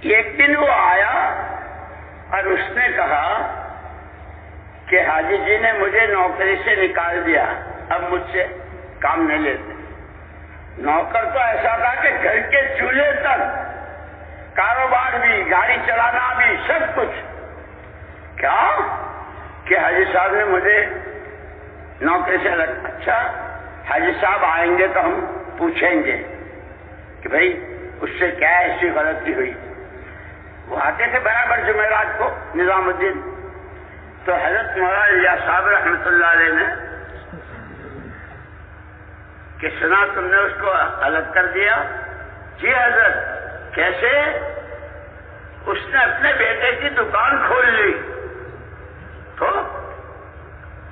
ایک دن وہ آیا اور اس نے کہا کہ حاجی جی نے مجھے نوکری سے نکال دیا، اب مجھ سے کام نہیں لیتے۔ نوکر تو ایسا تھا کہ گھر کے چولہے تک، کاروبار بھی، گاڑی چلانا بھی، سب کچھ۔ کیا کہ حاجی صاحب نے مجھے نوکری سے الگ۔ اچھا، حاجی صاحب آئیں گے تو ہم پوچھیں گے کہ بھائی اس سے کیا ایسی غلطی ہوئی۔ وہ آتے تھے برابر جمعرات کو نظام الدین، تو حضرت مولانا الیاس صاحب رحمۃ اللہ علیہ نے کہ سنا تم نے اس کو الگ کر دیا؟ جی حضرت۔ کیسے؟ اس نے اپنے بیٹے کی دکان کھول لی۔ تو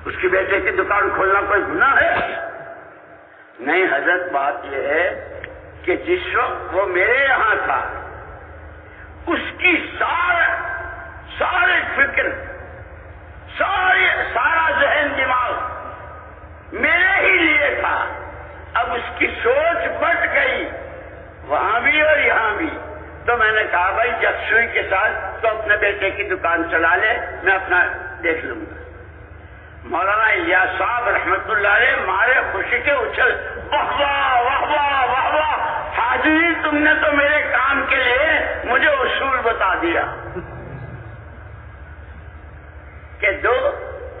اس کی بیٹے کی دکان کھولنا کوئی گناہ ہے؟ نہیں حضرت، بات یہ ہے کہ جس وقت وہ میرے یہاں تھا اس کی سارے فکر، سارا ذہن دماغ میرے ہی لیے تھا۔ اب اس کی سوچ بٹ گئی وہاں بھی اور یہاں بھی۔ تو میں نے کہا بھائی یکسوئی کے ساتھ تو اپنے بیٹے کی دکان چلا لے، میں اپنا دیکھ لوں گا۔ مولانا الیاس صاحب رحمۃ اللہ علیہ مارے خوشی کے اچھل، واہ واہ واہ واہ واہ واہ، حاجی تم نے تو میرے کام کے لیے مجھے اصول بتا دیا کہ دو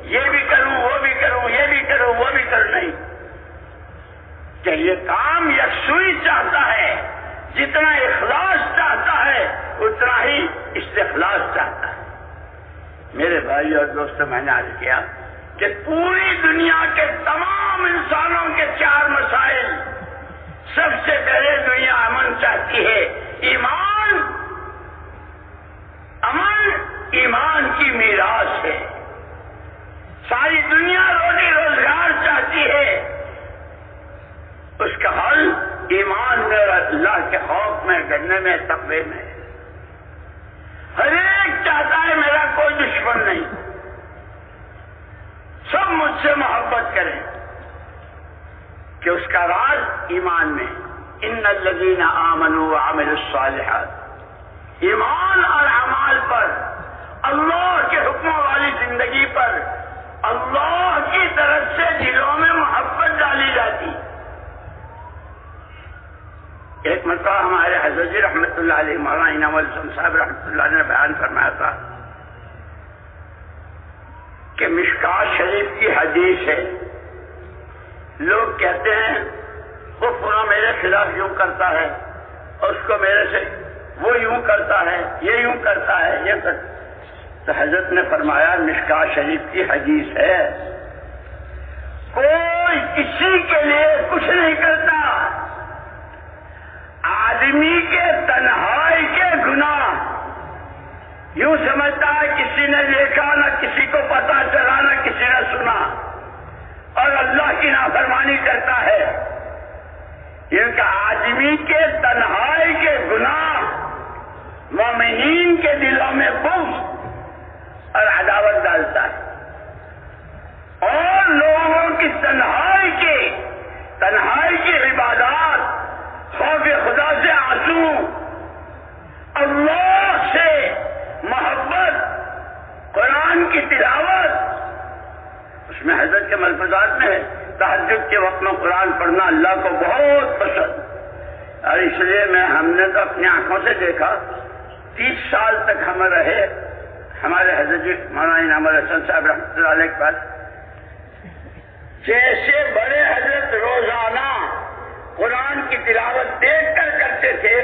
یہ بھی کروں، وہ بھی کروں، یہ بھی کروں، وہ بھی کروں۔ نہیں، کہ یہ کام یکسوئی چاہتا ہے، جتنا اخلاص چاہتا ہے اتنا ہی استخلاص چاہتا ہے۔ میرے بھائی اور دوستوں، میں نے عرض کیا کہ پوری دنیا کے تمام انسانوں کے چار مسائل، سب سے پہلے دنیا امن چاہتی ہے۔ امن ایمان کی میراث ہے۔ ساری دنیا روزی روزگار چاہتی ہے، اس کا حل ایمان میں اور اللہ کے خوف میں، ڈرنے میں، تقوی میں۔ ہر ایک چاہتا ہے میرا کوئی دشمن نہیں، سب مجھ سے محبت کریں، کہ اس کا راز ایمان میں۔ ان الذین آمنوا وعملوا الصالحات، ایمان اور اعمال پر، اللہ کے حکموں والی زندگی پر اللہ کی طرف سے دلوں میں محبت ڈالی جاتی۔ ایک مرتبہ ہمارے حضرت جی رحمۃ اللہ علیہ، مولانا انعام الحسن صاحب رحمۃ اللہ علیہ نے بیان فرمایا تھا کہ مشکات شریف کی حدیث ہے، لوگ کہتے ہیں وہ پورا میرے خلاف یوں کرتا ہے، اور اس کو میرے سے وہ یوں کرتا ہے، یہ یوں کرتا ہے، یہ کرتا ہے۔ تو حضرت نے فرمایا مشکات شریف کی حدیث ہے، کوئی کسی کے لیے کچھ نہیں کرتا، آدمی کے تنہائی کے گناہ یوں سمجھتا ہے کسی نے دیکھا، نہ کسی کو پتا چلا، نہ کسی نے سنا، اور اللہ کی نافرمانی کرتا ہے۔ کیونکہ آدمی کے تنہائی کے گناہ مومنین کے دلوں میں بغض اور عداوت ڈالتا ہے، اور لوگوں کی تنہائی کی عبادات، خوف خدا سے آنسو، اللہ سے محبت، قرآن کی تلاوت، اس میں حضرت کے ملفوظات میں ہے تہجد کے وقت میں قرآن پڑھنا اللہ کو بہت پسند، اور اس لیے ہم نے تو اپنی آنکھوں سے دیکھا، 30 سال تک ہم رہے ہمارے حضرت جی مولانا انعام الحسن صاحب رحمۃ اللہ علیہ کے پاس، جیسے بڑے حضرت روزانہ قرآن کی تلاوت دیکھ کر کرتے تھے،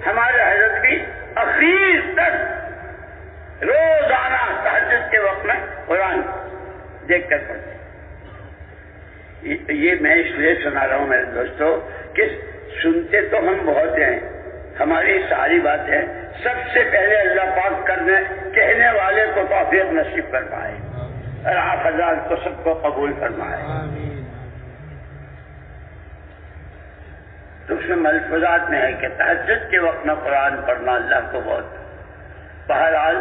ہمارے حضرت بھی اخیر تک روزانہ تہجد کے وقت میں قرآن دیکھ کر پڑھتے۔ یہ میں اس لیے سنا رہا ہوں میرے دوستو کہ سنتے تو ہم بہت ہیں، ہماری ساری باتیں سب سے پہلے اللہ پاک کہنے والے کو توفیق نصیب فرمائے، اور آپ حضرات کو سب کو قبول فرمائے۔ تو اس میں ملفوظات میں ہے کہ تہجد کے وقت میں قرآن پڑھنا اللہ کو بہت. بہرحال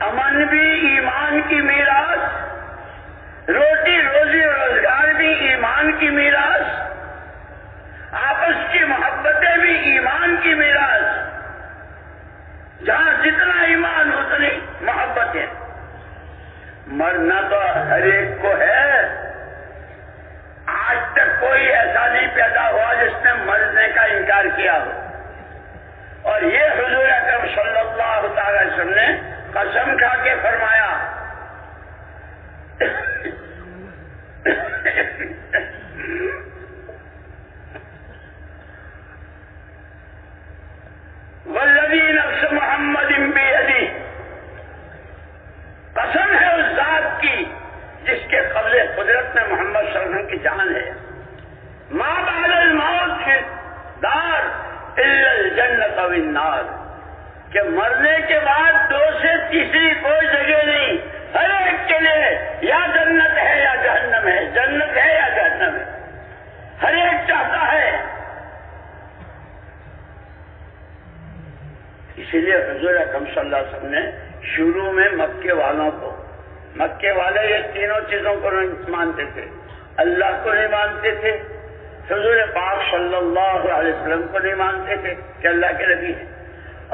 امن بھی ایمان کی میراث, روٹی روزی روزگار بھی ایمان کی میراث, آپس کی محبتیں بھی ایمان کی میراث. جہاں جتنا ایمان اتنی محبتیں. مرنا تو ہر ایک کو ہے. آج تک کوئی ایسا نہیں پیدا ہوا جس نے مرنے کا انکار کیا ہو. اور یہ حضور اکرم صلی اللہ تعالی علیہ وسلم نے قسم کھا کے فرمایا والذی نفس محمد بیدی, قسم ہے اس ذات کی جس کے قبض قدرت میں محمد صلی اللہ علیہ وسلم کی جان ہے. ما بعد الموت دار الا الجنت و النار, کہ مرنے کے بعد دو سے تیسری کوئی جگہ نہیں, ہر ایک کے لیے یا جنت ہے یا جہنم ہے, جنت ہے یا جہنم ہے, ہر ایک چاہتا ہے. اسی لیے حضور اکرم صلی اللہ علیہ وسلم نے شروع میں مکے والوں کو, مکے والے یہ تینوں چیزوں کو نہیں مانتے تھے, اللہ کو نہیں مانتے تھے, حضور پاک صلی اللہ علیہ وسلم کو نہیں مانتے تھے کہ اللہ کے نبی ہیں,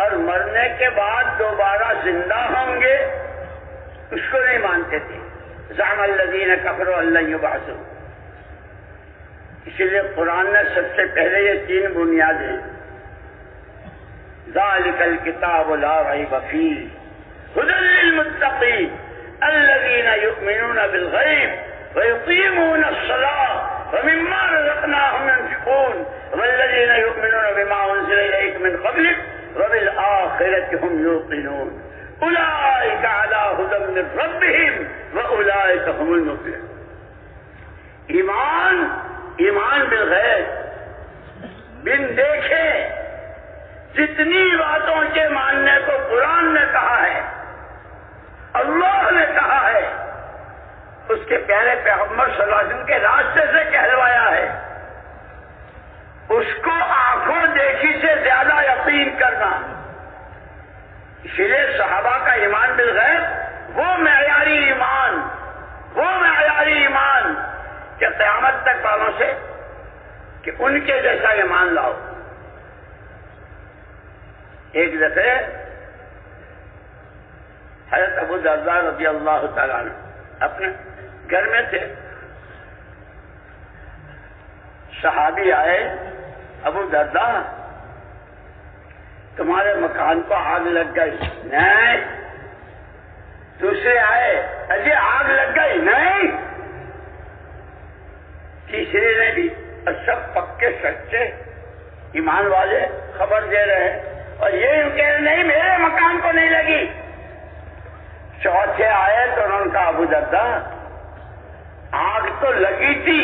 اور مرنے کے بعد دوبارہ زندہ ہوں گے اس کو نہیں مانتے تھے. زعم الذین کفروا ان لن یبعثوا. اسی لیے قرآن نے سب سے پہلے یہ تین بنیادیں, ذالک الکتاب لا ریب فیہ ھدی للمتقین الذین یؤمنون بالغیب ویقیمون الصلاة ومما رزقناهم ينفقون والذین یؤمنون بما انزل الیک من قبلک وبالآخرة هم یوقنون اولئک علی ھدی من ربہم واولئک هم المفلحون. ایمان بالغیب, بن دیکھے جتنی باتوں کے ماننے کو قرآن نے کہا ہے, اللہ نے کہا ہے, اس کے پیارے پیغمبر صلی اللہ علیہ وسلم کے راستے سے کہلوایا ہے, اس کو آنکھوں دیکھی سے زیادہ یقین کرنا. اسی لیے صحابہ کا ایمان بالغیب وہ معیاری ایمان کہ قیامت تک والوں سے کہ ان کے جیسا ایمان لاؤ. ایک دفعہ حضرت ابو درداء رضی اللہ تعالیٰ عنہ اپنے گھر میں تھے, صحابی آئے, ابو درداء تمہارے مکان کو آگ لگ گئی. نہیں. دوسرے آئے, اجے آگ لگ گئی. نہیں. تیسرے نے بھی, اور سب پکے سچے ایمان والے خبر دے رہے ہیں, اور یہ کہہ رہے نہیں میرے مکان کو نہیں لگی. چوتھے آئے تو انہوں نے کہا ابو درداء آگ تو لگی تھی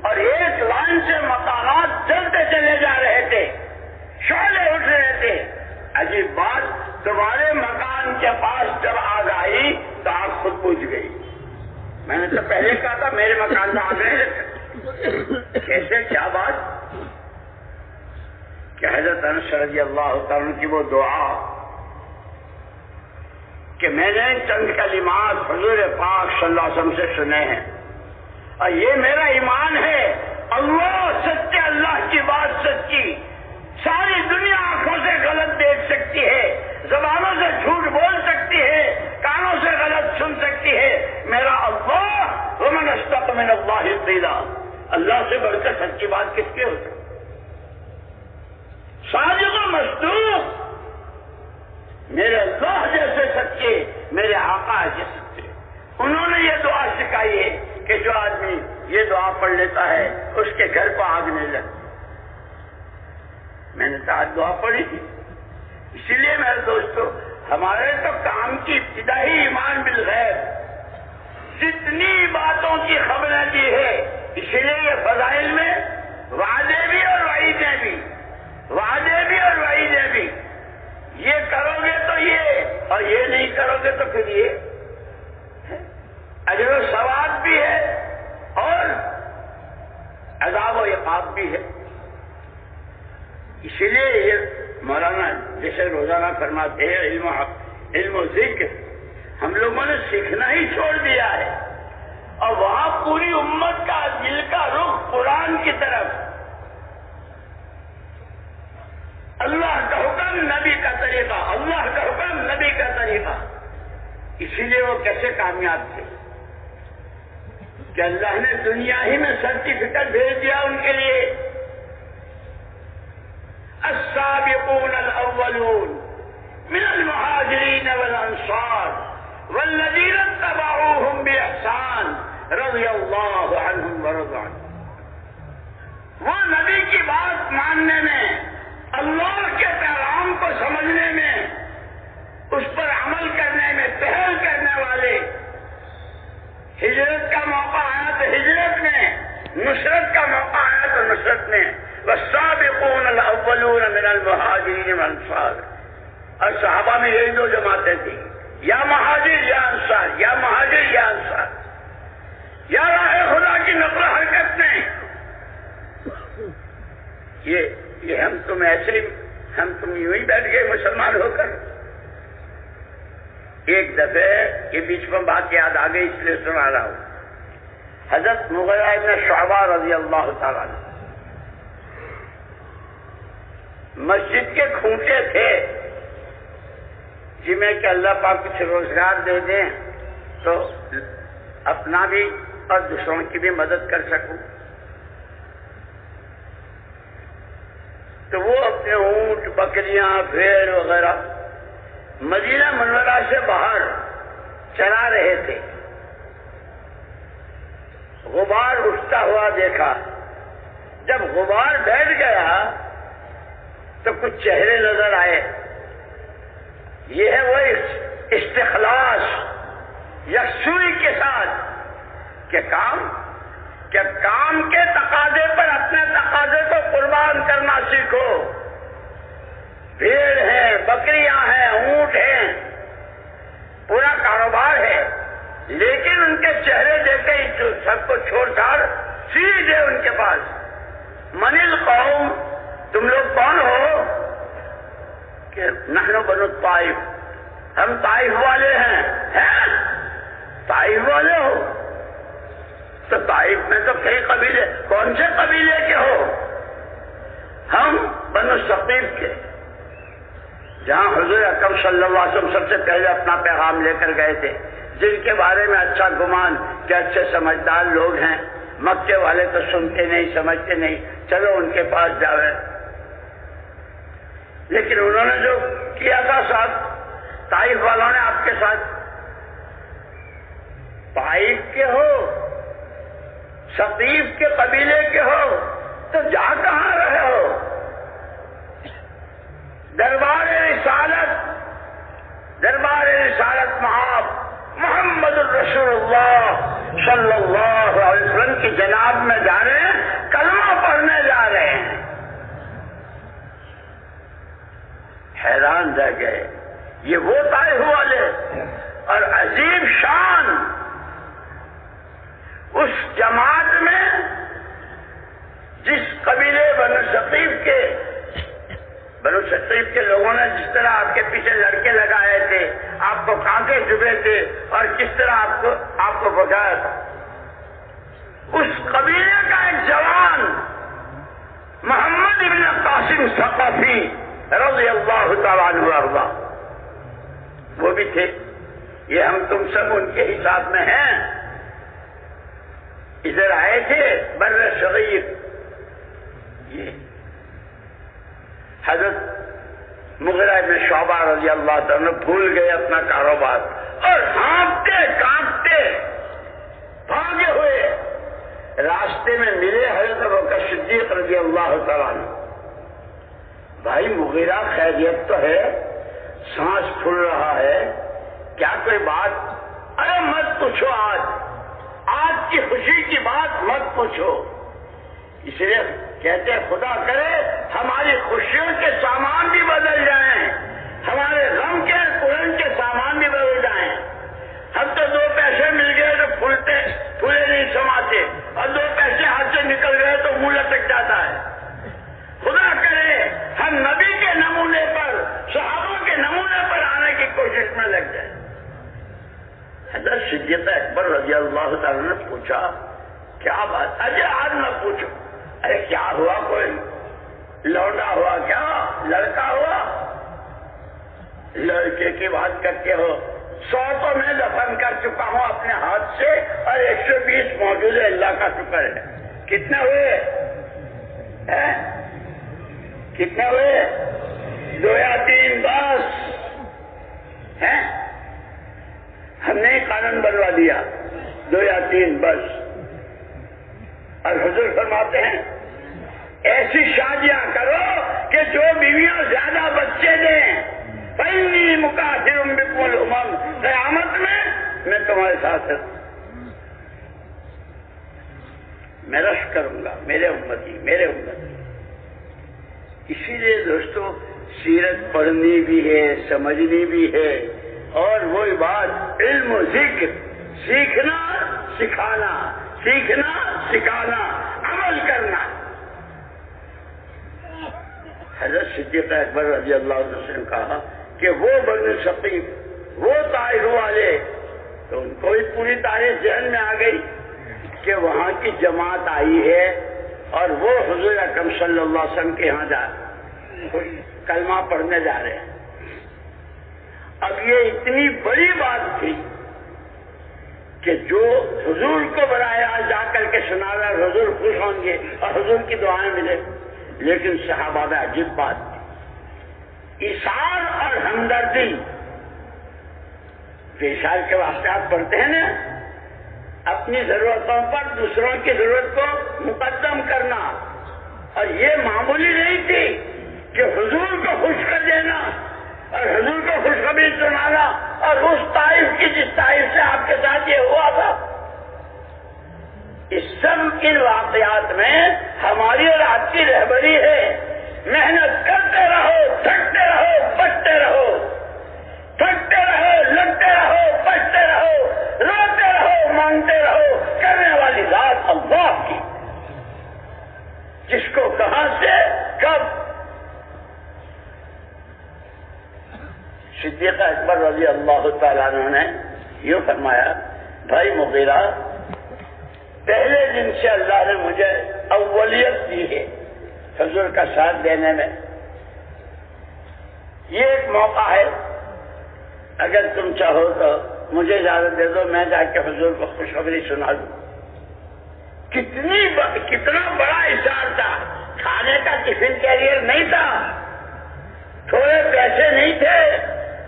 اور ایک لائن سے مکانات جلتے چلے جا رہے تھے, شعلے اٹھ رہے تھے. عجیب بات, تمہارے مکان کے پاس جب آگ آئی تو آگ خود بجھ گئی. میں نے تو پہلے کہا تھا میرے مکان میں آگ نہیں لگی. کیسے, کیا بات کہ حضرت انس رضی اللہ تعالیٰ کی وہ دعا کہ میں نے چند کلمات حضور پاک صلی اللہ علیہ وسلم سے سنے ہیں, اور یہ میرا ایمان ہے, اللہ سچے, اللہ کی بات سچی, ساری دنیا آنکھوں سے غلط دیکھ سکتی ہے, زبانوں سے جھوٹ بول سکتی ہے, کانوں سے غلط سن سکتی ہے, میرا اللہ ومن اصدق من اللہ قیلا, اللہ سے بڑھ کر سچی بات کس کی ہو سکتی. صادق و مصدوق, میرے اللہ جیسے سچے, میرے آقا جیسے سچے. انہوں نے یہ دعا سکھائی ہے کہ جو آدمی یہ دعا پڑھ لیتا ہے اس کے گھر کو آگ نہیں لگتی. میں نے تو آج دعا پڑھی تھی. اسی لیے میرے دوستو, ہمارے تو کام کی ابتدا ہی ایمان بالغیب, جتنی باتوں کی خبریں دی ہے. اسی لیے یہ فضائل میں وعدے بھی اور وعیدیں بھی, وعدے بھی اور وعیدیں بھی. یہ کرو گے تو یہ, اور یہ نہیں کرو گے تو پھر یہ. اجر و ثواب بھی ہے اور عذاب و عقاب بھی ہے. اسی لیے یہ مولانا جیسے روزانہ فرماتے ہیں علم و ذکر ہم لوگوں نے سیکھنا ہی چھوڑ دیا ہے، اور وہاں پوری امت کا دل کا رخ قرآن کی طرف، اللہ کا حکم نبی کا طریقہ، اللہ کا حکم نبی کا طریقہ. اسی لیے وہ کیسے کامیاب تھے کہ اللہ نے دنیا ہی میں سرٹیفکیٹ بھیج دیا ان کے لیے. السابقون الاولون من المہاجرین والانصار والذین اتبعوهم باحسان رضی اللہ عنہم ورضوا عنہم. وہ نبی کی بات ماننے میں، اللہ کے پیغام کو سمجھنے میں، اس پر عمل کرنے میں پہل کرنے والے، ہجرت کا موقع آیا تو ہجرت میں، نصرت کا موقع آیا تو نصرت میں. والسابقون الاولون من المہاجرین والانصار. اور صحابہ میں یہی دو جماعتیں تھیں، یا مہاجر یا انصار، یا مہاجر یا انصار، یا راہ خدا کی نقل و حرکت میں. یہ ہم تم ایسے ہی، ہم تم یوں ہی بیٹھ گئے مسلمان ہو کر. ایک دفعہ یہ بیچ میں بات یاد آ گئی اس لیے سنا رہا ہوں. حضرت مغیرہ ابن شعبہ رضی اللہ تعالیٰ عنہ مسجد کے کھوٹے تھے، جن میں کہ اللہ پاک کچھ روزگار دے دیں تو اپنا بھی اور دوسروں کی بھی مدد کر سکوں. تو وہ اپنے اونٹ، بکریاں، بھیڑ وغیرہ مدینہ منورہ سے باہر چلا رہے تھے. غبار اٹھتا ہوا دیکھا. جب غبار بیٹھ گیا تو کچھ چہرے نظر آئے. یہ ہے وہ استخلاص، یکسوئی کے ساتھ کہ کام کے تقاضے پر اپنے تقاضے کو قربان کرنا سیکھو. بھیڑ ہے، بکریاں ہیں، اونٹ ہیں، پورا کاروبار ہے، لیکن ان کے چہرے دیکھے ہی سب کو چھوڑ چھاڑ سیدھے ان کے پاس. من القوم، تم لوگ کون ہو؟ کہ نحن بنو الطائف، ہم طائف والے ہیں. طائف والے ہو تو طائف میں تو کئی قبیلے، کون سے قبیلے کے ہو؟ ہم بنو ثقیف کے، جہاں حضور اکرم صلی اللہ علیہ وسلم سب سے پہلے اپنا پیغام لے کر گئے تھے، جن کے بارے میں اچھا گمان کہ اچھے سمجھدار لوگ ہیں. مکے والے تو سنتے نہیں، سمجھتے نہیں، چلو ان کے پاس جاوے. لیکن انہوں نے جو کیا تھا ساتھ طائف والوں نے آپ کے ساتھ، طائف کے ہو، ثقیف کے قبیلے کے ہو تو جا کہاں رہے ہو؟ دربار رسالت محاب محمد الرسول اللہ صلی اللہ علیہ وسلم کی جناب میں جا رہے ہیں، کلمہ پڑھنے جا رہے ہیں. حیران رہ گئے. یہ وہ طائف والے، اور عظیم شان اس جماعت میں جس قبیلے بنو ثقیف کے لوگوں نے جس طرح آپ کے پیچھے لڑکے لگائے تھے، آپ کو کانٹے ڈبے تھے، اور کس طرح آپ کو بچایا تھا، اس قبیلے کا ایک جوان محمد ابن قاسم ثقفی رضی اللہ تعالیٰ عنہ وارضا، وہ بھی تھے. یہ ہم تم سب ان کے حساب میں ہیں. ادھر آئے تھے بر صغیر. یہ حضرت مغیرہ ابن شعبہ رضی اللہ تعالیٰ بھول گئے اپنا کاروبار اور ہانپتے کانپتے بھاگے ہوئے راستے میں ملے حضرت ابوبکر صدیق رضی اللہ تعالیٰ عنہ. بھائی مغیرہ، خیریت تو ہے؟ سانس پھول رہا ہے، کیا کوئی بات؟ ارے مت پوچھو، آج کی خوشی کی بات مت پوچھو. اس لیے کہتے ہیں خدا کرے ہماری خوشیوں کے سامان بھی بدل جائیں، ہمارے غم کے پورن کے سامان بھی بدل جائیں. ہم تو 2 پیسے مل گئے تو پھولے نہیں سماتے، اور 2 پیسے ہاتھ سے نکل گئے تو منہ لٹک جاتا ہے. خدا کرے اللہ تعالیٰ نے پوچھا کیا بات؟ ارے آج نہ پوچھو، ارے کیا ہوا؟ کوئی لوٹا ہوا کیا؟ لڑکا ہوا؟ لڑکے کی بات کرتے ہو؟ 100 تو میں دفن کر چکا ہوں اپنے ہاتھ سے اور 120 موجود ہے، اللہ کا شکر ہے۔ کتنے ہوئے؟ کتنے ہوئے؟ 2 یا 3 بس ہیں؟ ہم نے قانون بنوا دیا 2 یا 3 بس۔ اور حضور فرماتے ہیں ایسی شادیاں کرو کہ جو بیویاں زیادہ بچے دیں، فإنی مکاثر بکم الامم، قیامت میں تمہارے ساتھ میں رش کروں گا، میرے امتی میرے امتی۔ اسی لیے دوستو سیرت پڑھنی بھی ہے، سمجھنی بھی ہے، اور وہی بات علم و ذکر، سیکھنا سکھانا، سیکھنا سکھانا، عمل کرنا۔ حضرت صدیق اکبر رضی اللہ عنہ نے کہا کہ وہ بنو ثقیف، وہ طائف والے، تو ان کو بھی پوری تاریخ ذہن میں آ گئی کہ وہاں کی جماعت آئی ہے اور وہ حضور اکرم صلی اللہ علیہ وسلم کے یہاں کلمہ پڑھنے جا رہے ہیں۔ اب یہ اتنی بڑی بات تھی کہ جو حضور کو براہ راست جا کر کے سنا رہا، حضور خوش ہوں گے اور حضور کی دعائیں ملے، لیکن صحابہ میں عجیب بات تھی، ایثار اور ہمدردی۔ ایثار کے واقعات پڑھتے ہیں نا، اپنی ضرورتوں پر دوسروں کی ضرورت کو مقدم کرنا، اور یہ معمولی نہیں تھی کہ حضور کو خوش کر دینا اور حضور کو خوشخبری سنانا، اور اس طائف کی جس طائف سے آپ کے ساتھ یہ ہوا تھا۔ اس سب ان واقعات میں ہماری اور آپ کی رہبری ہے۔ محنت کرتے رہو، تھکتے رہو، بچتے رہو، تھکتے رہو، لڑتے رہو، بچتے رہو، روتے رہو، مانگتے رہو، کرنے والی ذات اللہ کی، جس کو کہاں سے کب۔ صدیق اکبر رضی اللہ تعالیٰ عنہ نے یوں فرمایا، بھائی مغیرہ، پہلے دن سے اللہ نے مجھے اولیت دی ہے حضور کا ساتھ دینے میں۔ یہ ایک موقع ہے، اگر تم چاہو تو مجھے اجازت دے دو، میں جا کے حضور کو خوشخبری سنا دوں۔ کتنا بڑا اشار تھا، کھانے کا ٹفن کیریئر نہیں تھا، تھوڑے پیسے نہیں تھے،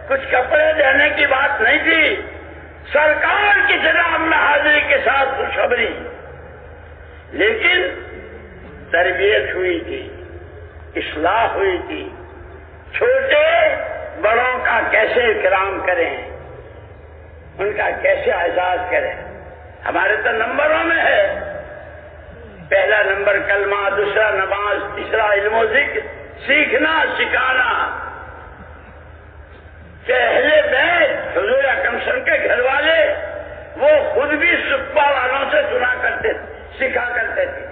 کچھ کپڑے دینے کی بات نہیں تھی، سرکار کی جناب میں حاضری کے ساتھ خوشخبری۔ لیکن تربیت ہوئی تھی، اصلاح ہوئی تھی، چھوٹے بڑوں کا کیسے اکرام کریں، ان کا کیسے اعزاز کریں۔ ہمارے تو نمبروں میں ہے، پہلا نمبر کلمہ، دوسرا نماز، تیسرا علم و ذکر، سیکھنا سکھانا۔ کہ اہل بیت حضور اکرم صلی اللہ علیہ وسلم کے گھر والے وہ خود بھی صفہ والوں سے سنا کرتے تھے، سکھا کرتے تھے،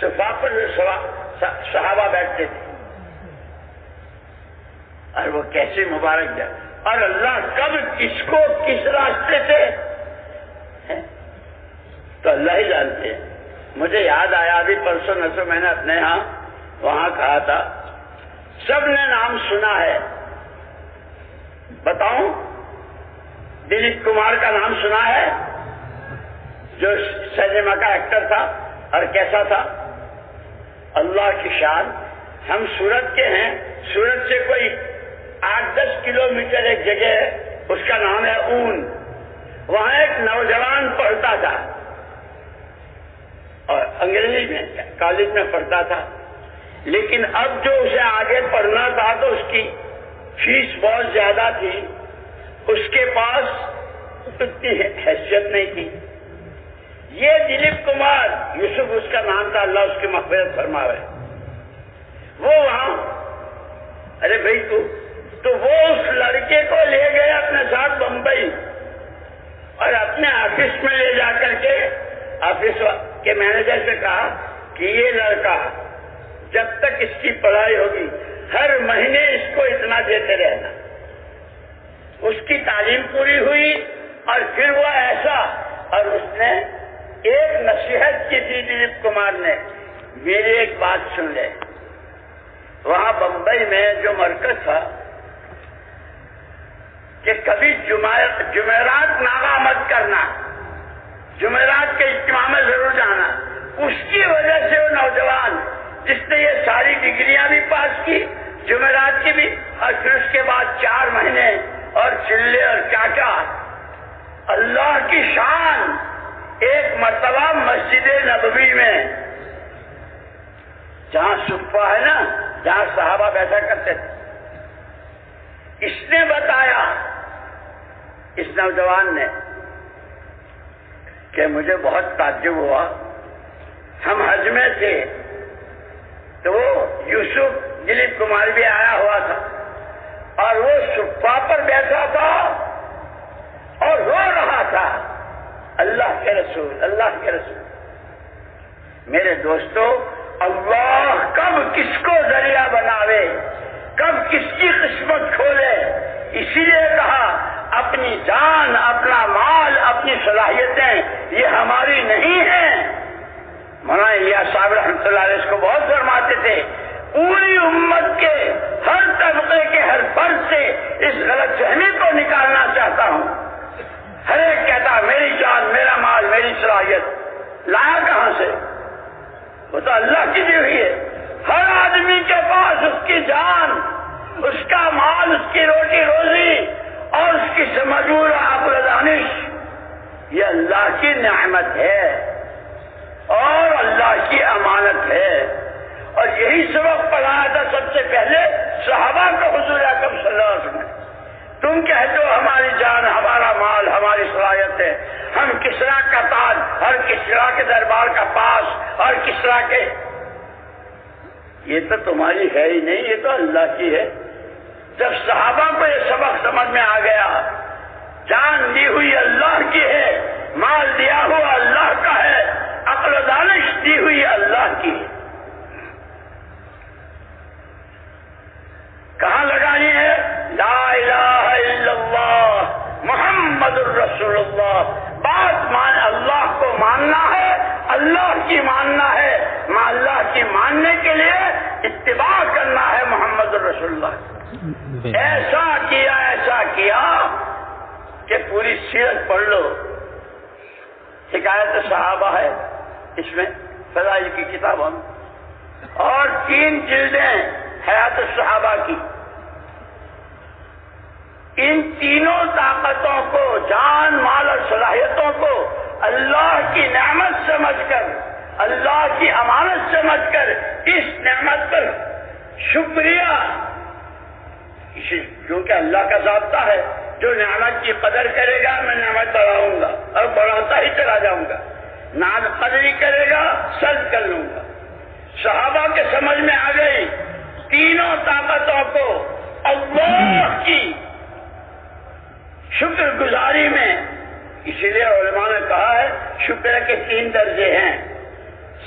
صفہ پر صحابہ بیٹھتے تھے، اور وہ کیسے مبارک جائے، اور اللہ کب کس کو کس راستے سے تو اللہ ہی جانتے ہیں۔ مجھے یاد آیا ابھی پرسوں نسو میں نے اپنے ہاں وہاں کہا تھا، سب نے نام سنا ہے، بتاؤں دلیپ کمار کا نام سنا ہے، جو سنیما کا ایکٹر تھا، اور کیسا تھا؟ اللہ کی شان۔ ہم سورت کے ہیں، سورت سے کوئی 8-10 کلومیٹر ایک جگہ ہے، اس کا نام ہے اون، وہاں ایک نوجوان پڑھتا تھا اور انگریزی میں کالج میں پڑھتا تھا، لیکن اب جو اسے آگے پڑھنا تھا تو اس کی فیس بہت زیادہ تھی، اس کے پاس اتنی حیثیت نہیں تھی۔ یہ دلیپ کمار، یوسف اس کا نام تھا، اللہ اس کی مغفرت فرمائے، وہ وہاں، ارے بھائی تو وہ اس لڑکے کو لے گئے اپنے ساتھ بمبئی، اور اپنے آفس میں لے جا کر کے آفس کے مینیجر سے کہا کہ یہ لڑکا جب تک اس کی پڑھائی ہوگی ہر مہینے اس کو اتنا دیتے رہنا۔ اس کی تعلیم پوری ہوئی، اور پھر وہ ایسا اور اس نے ایک نصیحت کی تھی دلیپ کمار نے، میری ایک بات سن لے، وہاں بمبئی میں جو مرکز تھا کہ کبھی جمعرات ناغہ مت کرنا، جمعرات کے اجتماع میں ضرور جانا، اس کی وجہ سے وہ نوجوان جس نے یہ ساری ڈگریاں بھی پاس کی، جمعرات کی بھی، اور پھر اس کے بعد 4 مہینے اور چلے اور کیا اللہ کی شان، ایک مرتبہ مسجد نبوی میں جہاں صفہ ہے نا، جہاں صحابہ بیٹھا کرتے تھے، اس نے بتایا، اس نوجوان نے، کہ مجھے بہت تعجب ہوا، ہم حج میں تھے تو وہ یوسف دلیپ کمار بھی آیا ہوا تھا اور وہ صفہ پر بیٹھا تھا اور رو رہا تھا، اللہ کے رسول، اللہ کے رسول۔ میرے دوستو، اللہ کب کس کو ذریعہ بناوے، کب کس کی قسمت کھولے، اسی لیے کہا اپنی جان، اپنا مال، اپنی صلاحیتیں یہ ہماری نہیں ہیں۔ مولانا الیاس صاحب رحمۃ اللہ علیہ اس کو بہت فرماتے تھے، پوری امت کے ہر طبقے کے ہر فرد سے اس غلط فہمی کو نکالنا چاہتا ہوں۔ ہر ایک کہتا میری جان، میرا مال، میری صلاحیت، لایا کہاں سے؟ وہ تو اللہ کی دی ہوئی ہے۔ ہر آدمی کے پاس اس کی جان، اس کا مال، اس کی روٹی روزی اور اس کی سمجھ و عقل و دانش یہ اللہ کی نعمت ہے اور اللہ کی امانت ہے۔ اور یہی سبق پڑھایا تھا سب سے پہلے صحابہ کو حضور اکرم صلی اللہ علیہ وسلم۔ تم کہتے ہو ہماری جان، ہمارا مال، ہماری صلاحیت ہے، ہم کسریٰ کا تاج، ہر کسریٰ کے دربار کا پاس اور کسریٰ کے، یہ تو تمہاری ہے ہی نہیں، یہ تو اللہ کی ہے۔ جب صحابہ کو یہ سبق سمجھ میں آ گیا، جان دی ہوئی اللہ کی ہے، مال دیا ہوا اللہ کا ہے، عقل و دانش دی ہوئی اللہ کی ہے، کہاں لگانی ہے؟ لا الہ الا اللہ محمد الرسول اللہ۔ بات مان، اللہ کو ماننا ہے، اللہ کی ماننا ہے، اللہ کی ماننے کے لیے اتباع کرنا ہے محمد الرسول اللہ۔ ایسا کیا کہ پوری سیرت پڑھ لو، حکایت صحابہ ہے اس میں، فضائل کی کتابوں میں، اور 3 جلدیں حیات الصحابہ کی۔ ان تینوں طاقتوں کو، جان، مال اور صلاحیتوں کو اللہ کی نعمت سمجھ کر، اللہ کی امانت سمجھ کر اس نعمت پر شکریہ، کیونکہ اللہ کا ضابطہ ہے، جو نعمت کی قدر کرے گا میں نعمت بڑھاؤں گا اور بڑھاتا ہی چلا جاؤں گا، نہ قدری کرے گا سرد کر لوں گا۔ صحابہ کے سمجھ میں آ گئی تینوں طاقتوں کو اللہ کی شکر گزاری میں، اسی لیے علماء نے کہا ہے شکر کے 3 درجے ہیں۔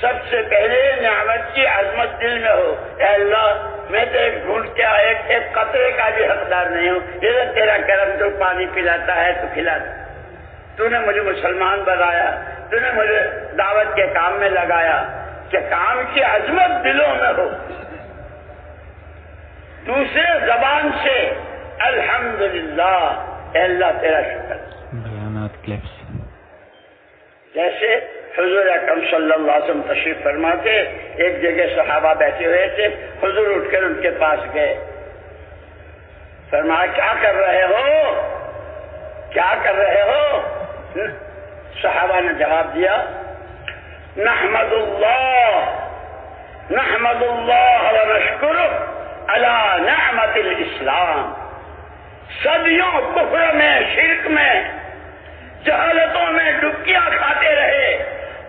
سب سے پہلے نعمت کی عظمت دل میں ہو، اے اللہ میں تو ایک گھونٹ کیا، ایک قطرے کا بھی حقدار نہیں ہوں، یہ تو تیرا کرم، تو پانی پلاتا ہے تو کھلاتا، تو نے مجھے مسلمان بنایا، تو نے مجھے دعوت کے کام میں لگایا، کہ کام کی عظمت دلوں میں ہو۔ دوسرے زبان سے الحمدللہ، اے اللہ تیرا شکر۔ بیانات کلپس۔ جیسے حضور اکرم صلی اللہ علیہ وسلم تشریف فرما کے ایک جگہ صحابہ بیٹھے ہوئے تھے، حضور اٹھ کر ان کے پاس گئے، فرمایا کیا کر رہے ہو، کیا کر رہے ہو؟ صحابہ نے جواب دیا نحمد اللہ ونشکرہ علی نعمت الاسلام۔ صدیوں کفر میں، شرک میں، جہالتوں میں ڈبکیاں کھاتے رہے،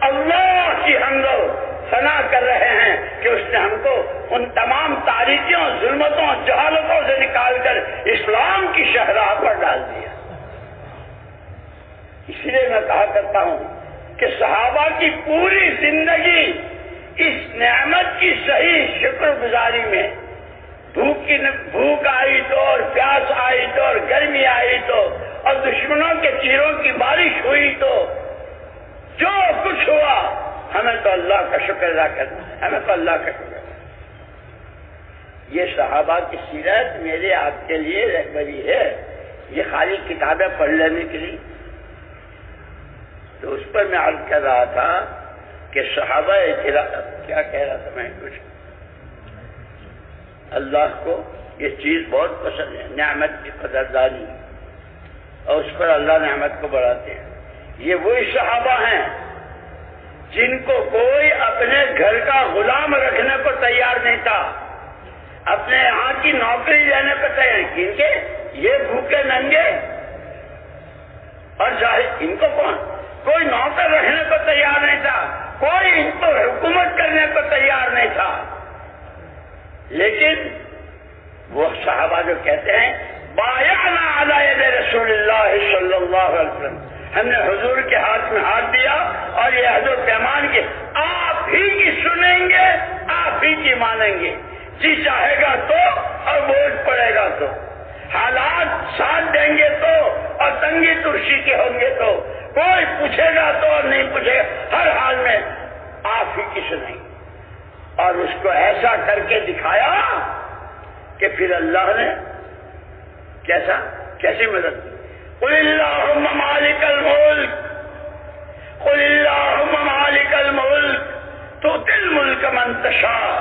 اللہ کی حمد و ثنا کر رہے ہیں کہ اس نے ہم کو ان تمام تاریکیوں، ظلمتوں، جہالتوں سے نکال کر اسلام کی شاہراہ پر ڈال دیا۔ اس لیے میں کہا کرتا ہوں کہ صحابہ کی پوری زندگی اس نعمت کی صحیح شکر گزاری میں، بھوک آئی تو اور پیاس آئی تو اور گرمی آئی تو اور دشمنوں کے تیروں کی بارش ہوئی تو جو کچھ ہوا ہمیں تو اللہ کا شکر ادا کرنا ہے، ہمیں تو اللہ کا شکر۔ یہ صحابہ کی سیرت میرے آپ کے لیے رہبری ہے، یہ خالی کتابیں پڑھ لینے کے لیے۔ تو اس پر میں عرض کر رہا تھا کہ صحابہ کیا کہہ رہا تھا میں کچھ، اللہ کو یہ چیز بہت پسند ہے، نعمت کی قدردانی، اور اس پر اللہ نعمت کو بڑھاتے ہیں۔ یہ وہی صحابہ ہیں جن کو کوئی اپنے گھر کا غلام رکھنے کو تیار نہیں تھا، اپنے یہاں کی نوکری لینے کو تیار نہیں، کیونکہ یہ بھوکے ننگے اور ظاہر ان کو کوئی نوکر رکھنے کو تیار نہیں تھا، کوئی ان کو حکومت کرنے کو تیار نہیں تھا، لیکن وہ صحابہ جو کہتے ہیں بایعنا علی ید رسول اللہ صلی اللہ علیہ وسلم، ہم نے حضور کے ہاتھ میں ہاتھ دیا اور یہ عہد و پیمان کے آپ ہی کی سنیں گے، آپ ہی کی مانیں گے، جی چاہے گا تو اور بوجھ پڑے گا تو، حالات ساتھ دیں گے تو اور تنگی ترشی کے ہوں گے تو، کوئی پوچھے گا تو اور نہیں پوچھے گا، ہر حال میں آپ ہی کی سنیں گے۔ اور اس کو ایسا کر کے دکھایا کہ پھر اللہ نے کیسی مدد کی۔ قل اللہم مالک الملک، قل اللہم مالک الملک تؤتی الملک من تشاء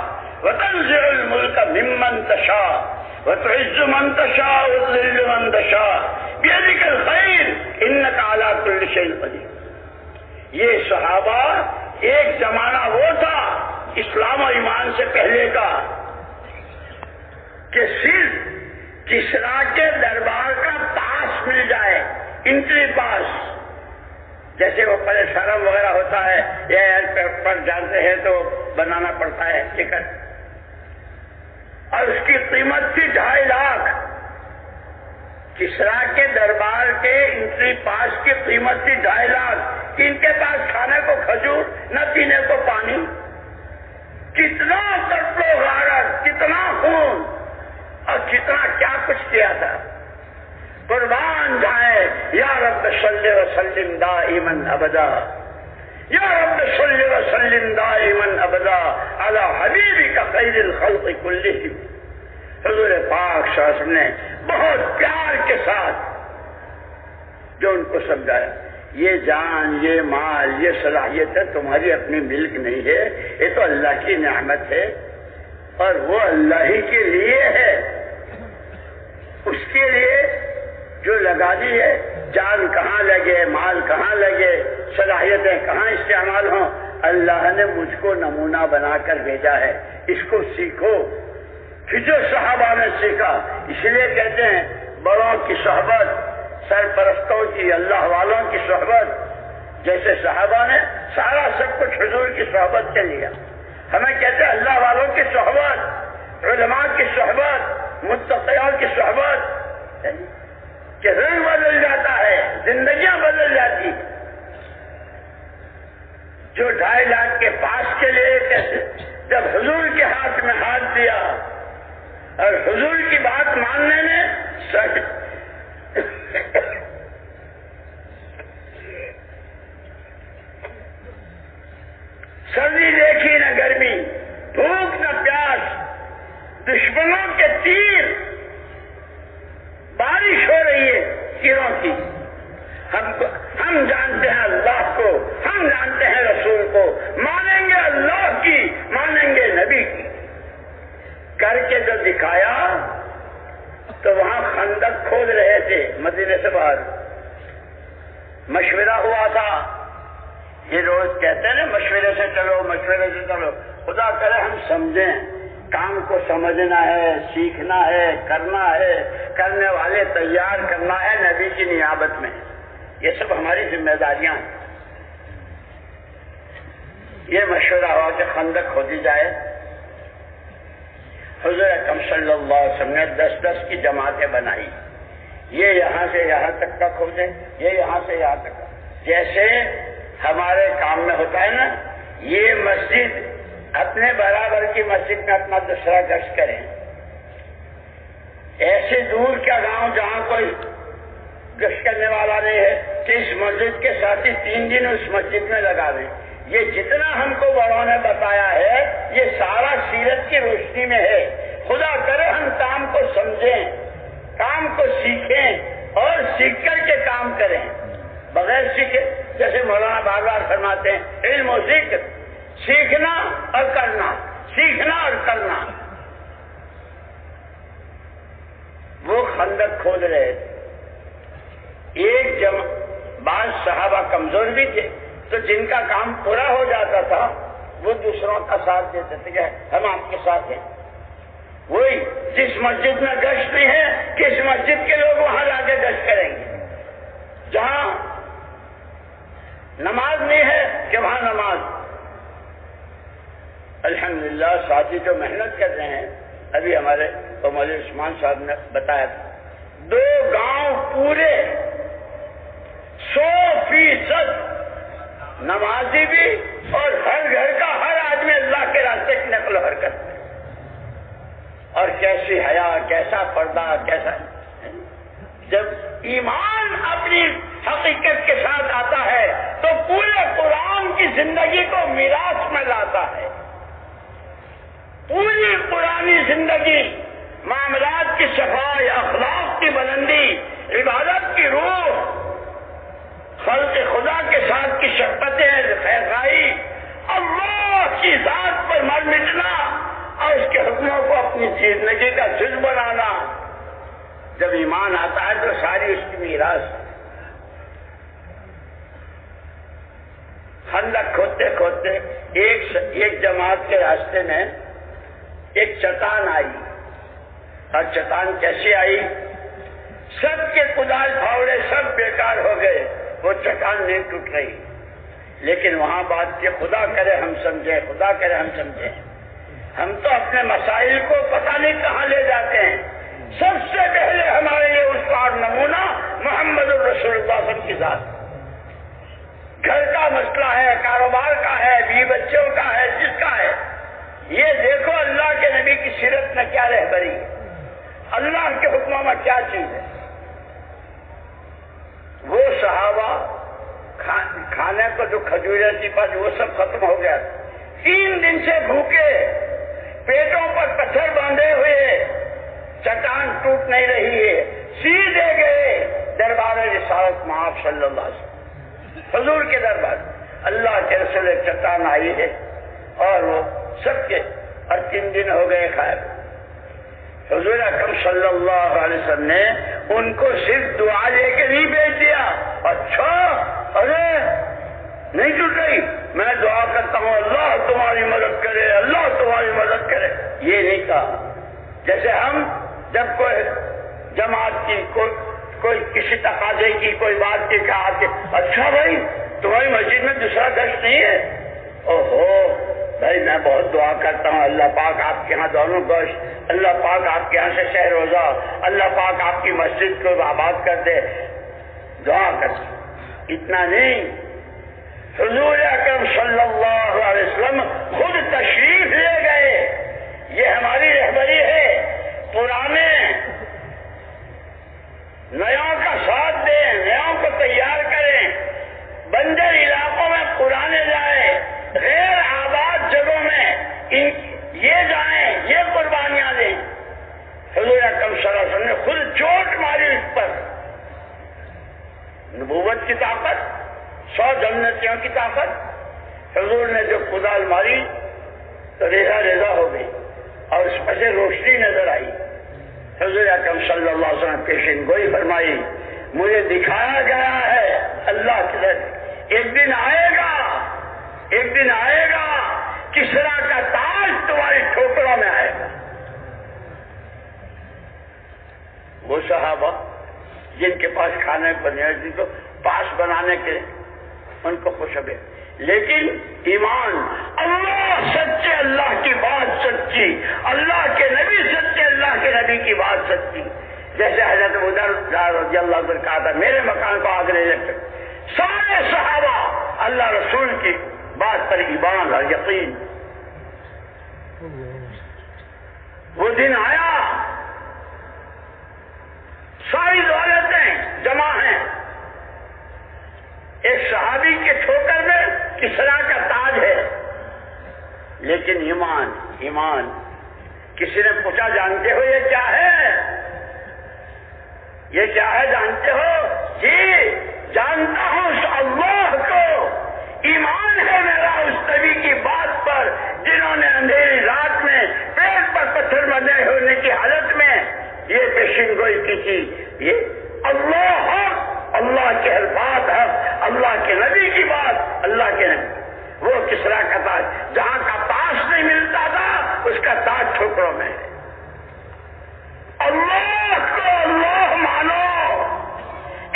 وتنزع الملک ممن تشاء وتعز من تشاء وتذل من تشاء بیدک الخیر انک علی کل شیء قدیر۔ یہ صحابہ ایک زمانہ وہ تھا اسلام و ایمان سے پہلے کا کہ صرف کسریٰ کے دربار کا پاس مل جائے، انٹری پاس، جیسے وہ پہلے شرم وغیرہ ہوتا ہے یا ایئرپورٹ پر جاتے ہیں تو بنانا پڑتا ہے ٹکٹ، اور اس کی قیمت تھی 2.5 لاکھ۔ کسریٰ کے دربار کے انٹری پاس کی قیمت تھی 2.5 لاکھ۔ ان کے پاس کھانے کو کھجور، نہ پینے کو پانی، کتنا قتل و غارت، کتنا خون اور کتنا کیا کچھ کیا تھا۔ قربان جائے یا رب صلی وسلم دائما ابدا، یا رب صلی وسلم دائما ابدا علی حبیبک خیر الخلق کلہم۔ حضور پاک صلی اللہ علیہ وسلم نے بہت پیار کے ساتھ جو ان کو سمجھایا، یہ جان، یہ مال، یہ صلاحیت ہے تمہاری اپنی ملک نہیں ہے، یہ تو اللہ کی نعمت ہے اور وہ اللہ ہی کے لیے ہے، اس کے لیے جو لگا دی ہے، جان کہاں لگے، مال کہاں لگے، صلاحیتیں کہاں استعمال ہوں، اللہ نے مجھ کو نمونہ بنا کر بھیجا ہے، اس کو سیکھو۔ پھر جو صحابہ نے سیکھا، اس لیے کہتے ہیں بڑوں کی صحبت، سرپرستوں کی، اللہ والوں کی صحبت، جیسے صحابہ نے سارا سب کچھ حضور کی صحبت کے لیا، ہمیں کہتے ہیں اللہ والوں کی صحبت، علماء کی صحبت، متقیوں کی صحبت، کہ رنگ بدل جاتا ہے، زندگیاں بدل جاتی۔ جو 2.5 لاکھ کے پاس کے لیے کیسے جب حضور کے ہاتھ میں ہاتھ دیا اور حضور کی بات ماننے نے سردی دیکھی نہ گرمی، بھوک نہ پیاس، دشمنوں کے تیر، بارش ہو رہی ہے تیروں کی، ہم جانتے ہیں اللہ کو، ہم جانتے ہیں رسول کو، مانیں گے اللہ کی، مانیں گے نبی کی، کر کے جو دکھایا تو وہاں خندق کھود رہے تھے مدینے سے باہر، مشورہ ہوا تھا، یہ روز کہتے ہیں نا مشورے سے چلو، مشورے سے چلو، خدا کرے ہم سمجھیں، کام کو سمجھنا ہے، سیکھنا ہے، کرنا ہے، کرنے والے تیار کرنا ہے نبی کی نیابت میں، یہ سب ہماری ذمہ داریاں ہیں۔ یہ مشورہ ہوا کہ خندق کھودی جائے، حضور اکرم صلی اللہ علیہ وسلم نے 10 کی جماعتیں بنائی، یہ یہاں سے یہاں تک کا کھودے، یہ یہاں سے یہاں تک کا، جیسے ہمارے کام میں ہوتا ہے نا، یہ مسجد اپنے برابر کی مسجد میں اپنا دوسرا گشت کریں، ایسے دور کا گاؤں جہاں کوئی گشت کرنے والا نہیں ہے کہ اس مسجد کے ساتھی 3 دن اس مسجد میں لگا دیں. یہ جتنا ہم کو بڑوں نے بتایا ہے یہ سارا سیرت کی روشنی میں ہے. خدا کرے ہم کام کو سمجھیں, کام کو سیکھیں اور سیکھ کر کے کام کریں, بغیر سیکھے. جیسے مولانا بار بار فرماتے ہیں علم و ذکر, سیکھنا اور کرنا, سیکھنا اور کرنا. وہ خندق کھود رہے تھے. بعض صحابہ کمزور بھی تھے تو جن کا کام پورا ہو جاتا تھا وہ دوسروں کا ساتھ دیتے تھے کہ ہم آپ کے ساتھ ہیں. وہی جس مسجد میں گشت نہیں ہے کس مسجد کے لوگ وہاں جا کے گشت کریں گے. جہاں نماز نہیں ہے کہ وہاں نماز. الحمدللہ ساتھی جو محنت کر رہے ہیں, ابھی ہمارے مولوی عثمان صاحب نے بتایا تھا 2 گاؤں پورے 100% نمازی بھی اور ہر گھر کا ہر آدمی اللہ کے راستے کی نقل و حرکت میں. اور کیسی حیا, کیسا پردہ, کیسا. جب ایمان اپنی حقیقت کے ساتھ آتا ہے تو پورے قرآن کی زندگی کو میراث میں لاتا ہے. پوری پرانی زندگی, معاملات کی صفائی, اخلاق کی بلندی, عبادت کی روح, خلق خدا کے ساتھ کی شفقتیں, خیرخواہی, اللہ کی ذات پر مر مٹنا اور اس کے حکموں کو اپنی زندگی کا جز بنانا. جب ایمان آتا ہے تو ساری اس کی میراث. خندق کھودتے کھودتے ایک جماعت کے راستے میں ایک چٹان آئی. اور چٹان کیسی آئی؟ سب کے کدال پھاوڑے سب بیکار ہو گئے, وہ چٹان نہیں ٹوٹ رہی. لیکن وہاں بات کہ خدا کرے ہم سمجھیں, خدا کرے ہم سمجھیں. ہم تو اپنے مسائل کو پتہ نہیں کہاں لے جاتے ہیں. سب سے پہلے ہمارے لیے اس کا نمونہ محمد الرسول اللہ صلی اللہ علیہ وسلم کی ذات. گھر کا مسئلہ ہے, کاروبار کا ہے, بیوی بچوں کا ہے, جس کا ہے, یہ دیکھو اللہ کے نبی کی سیرت میں کیا رہبری ہے, اللہ کے حکموں میں کیا چیز ہے. وہ صحابہ کھانے کو جو کھجوریں تھی پر وہ سب ختم ہو گیا. 3 دن سے بھوکے, پیٹوں پر پتھر باندھے ہوئے, چٹان ٹوٹ نہیں رہی ہے. سیدھے گئے دربار رسالت مآب صلی اللہ علیہ وسلم, حضور کے دربار. اللہ کے رسول ایک چٹان آئی ہے اور وہ سب کے, اور 3 دن ہو گئے خیر. حضور اکرم صلی اللہ علیہ وسلم نے ان کو صرف دعا لے کے نہیں بھیج دیا. اچھا, ارے نہیں ٹوٹ رہی, میں دعا کرتا ہوں اللہ تمہاری مدد کرے, اللہ تمہاری مدد کرے, یہ نہیں کہا. جیسے ہم جب کوئی جماعت کی کوئی کسی تقاضے کی کوئی بات کی کہا کہ اچھا بھائی تمہاری مسجد میں دوسرا گشت نہیں ہے, اوہو بھائی میں بہت دعا کرتا ہوں اللہ پاک آپ کے ہاں دونوں گشت, اللہ پاک آپ کے ہاں سے شہر روزہ, اللہ پاک آپ کی مسجد کو آباد کر دے, دعا کر. اتنا نہیں, حضور اکرم صلی اللہ علیہ وسلم خود تشریف لے گئے. یہ ہماری رہبری ہے. پرانے نیوں کا ساتھ دیں, نیوں کو تیار کریں, بنجر علاقوں میں پرانے جائیں, غیر آباد جگہوں میں یہ جائیں, یہ قربانیاں دیں. حضور اکرم صلی اللہ علیہ وسلم نے خود چوٹ ماری اس پر. نبوت کی طاقت, 100 جنتیوں کی طاقت. حضور نے جو کدال ماری تو ریزہ ریزہ ہو گئی اور اس پر سے روشنی نظر آئی. حضور اکرم صلی اللہ علیہ وسلم پیشین گوئی فرمائی, مجھے دکھایا گیا ہے اللہ کی طرف ایک دن آئے گا, ایک دن آئے گا کسرا کا تاج تمہاری ٹھوکروں میں آئے گا. وہ صحابہ جن کے پاس کھانے بنے جن کو پاس بنانے کے ان کو خوشبے, لیکن ایمان, اللہ سچے, اللہ کی بات سچی, اللہ کے نبی سچے, اللہ کے نبی کی بات سچی. جیسے حضرت ابو ذر رضی اللہ عنہ کہا تھا میرے مکان کو آگ نہیں لگ سکتے. سارے صحابہ اللہ رسول کی بات پر ایمان اور یقین. وہ دن آیا, ساری دولتیں جمع ہیں, ایک صحابی کے ٹھوکر میں کسرا کا تاج ہے، لیکن ایمان کسی نے پوچھا جانتے ہو یہ کیا ہے؟ یہ کیا ہے جانتے ہو؟ جی جانتا ہوں اس اللہ کو، ایمان ہے میرا اس نبی کی بات پر جنہوں نے اندھیری رات میں پیڑ پر پتھر بندھے ہونے کی حالت میں یہ پیشین گوئی کی تھی۔ یہ اللہ کے الفاظ ہے، اللہ کے نبی کی بات، اللہ کے نبی۔ وہ کسرا کا تاج جہاں کا پاس نہیں ملتا تھا اس کا تاج ٹھوکروں میں۔ اللہ کو اللہ مانو،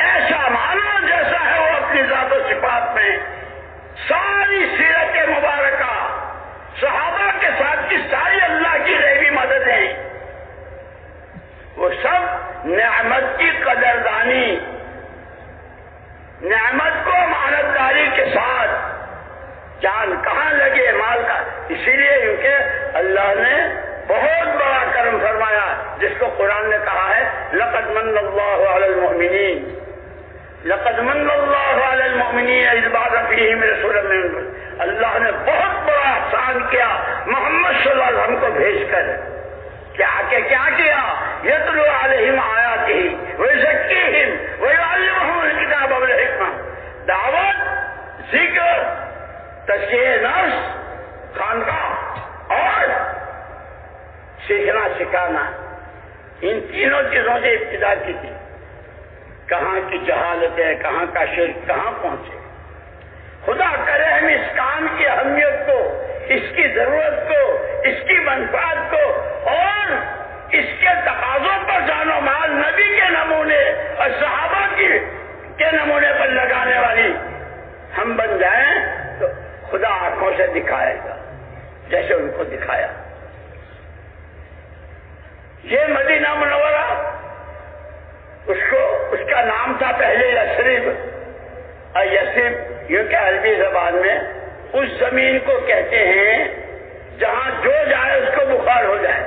ایسا مانو جیسا ہے وہ اپنی ذات و صفات میں۔ ساری سیرت مبارکہ، صحابہ کے ساتھ کی ساری اللہ کی غیبی مددیں، وہ سب نعمت کی قدردانی، نعمت کو امانتداری کے ساتھ، جان کہاں لگے مال کا، اسی لیے کیونکہ اللہ نے بہت بڑا کرم فرمایا جس کو قرآن نے کہا ہے لقد من اللہ علی المؤمنین، لقد من اللہ علی المؤمنین اذ بعث فیہم رسولا منہم۔ اللہ نے بہت بڑا احسان کیا محمد صلی اللہ علیہ وسلم کو بھیج کر۔ کیا کیا؟ یتلو علیہم آیاتہ ویزکیہم ویعلمہم الکتاب والحکمہ، دعوت، ذکر، تزکیہ نفس، خانقاہ اور سیکھنا سکھانا، ان تینوں چیزوں سے ابتدا کی تھی۔ کہاں کی جہالت ہے، کہاں کا شرک کہاں پہنچے۔ خدا کرے ہم اس کام کی اہمیت کو، اس کی ضرورت کو، اس کی منفعت کو اور اس کے تقاضوں پر جان و مال نبی کے نمونے اور صحابہ کے نمونے پر لگانے والی ہم بن جائیں تو خدا آنکھوں سے دکھائے گا جیسے ان کو دکھایا۔ یہ مدینہ منورہ، اس کا نام تھا پہلے یثرب، اور یثرب یہ کہ عربی زبان میں اس زمین کو کہتے ہیں جہاں جو جائے اس کو بخار ہو جائے۔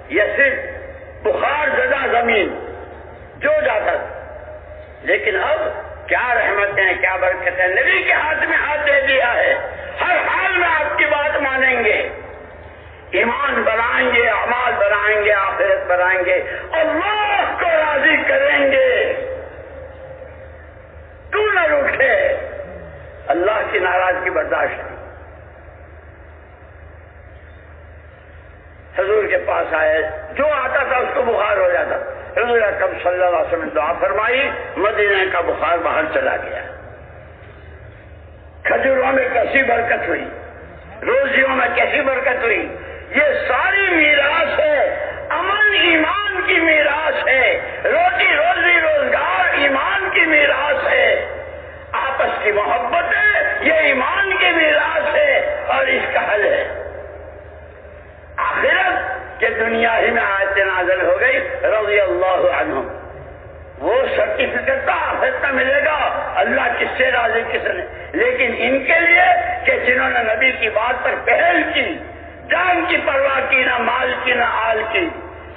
یثرب بخار زدہ زمین، جو جاتا تھا۔ لیکن اب کیا رحمتیں، کیا برکتیں، نبی کے ہاتھ میں ہاتھ دے دیا ہے، ہر حال میں آپ کی بات مانیں گے، ایمان بنائیں گے، اعمال بنائیں گے، آخرت بنائیں گے، اللہ کو راضی کریں گے۔ تو نہ روٹھے، اللہ کی ناراضگی برداشت نہیں۔ حضور کے پاس آئے، جو آتا تھا اس کو بخار ہو جاتا، حضور اکرم صلی اللہ علیہ وسلم نے دعا فرمائی، مدینہ کا بخار باہر چلا گیا۔ کھجوروں میں کیسی برکت ہوئی، روزیوں میں کیسی برکت ہوئی۔ یہ ساری میراث ہے، امن ایمان کی میراث ہے، روٹی روزی روزگار ایمان کی میراث ہے، آپس کی محبت ہے، یہ ایمان کی میراث ہے اور اس کا حل ہے۔ آخرت کے دنیا ہی میں آیت نازل ہو گئی رضی اللہ عنہم، وہ سرٹیفکیٹ تو آخرت میں ملے گا، اللہ کس سے راضی کس نے، لیکن ان کے لیے کہ جنہوں نے نبی کی بات پر پہل کی، جان کی پرواہ کی، نہ مال کی نہ آل کی،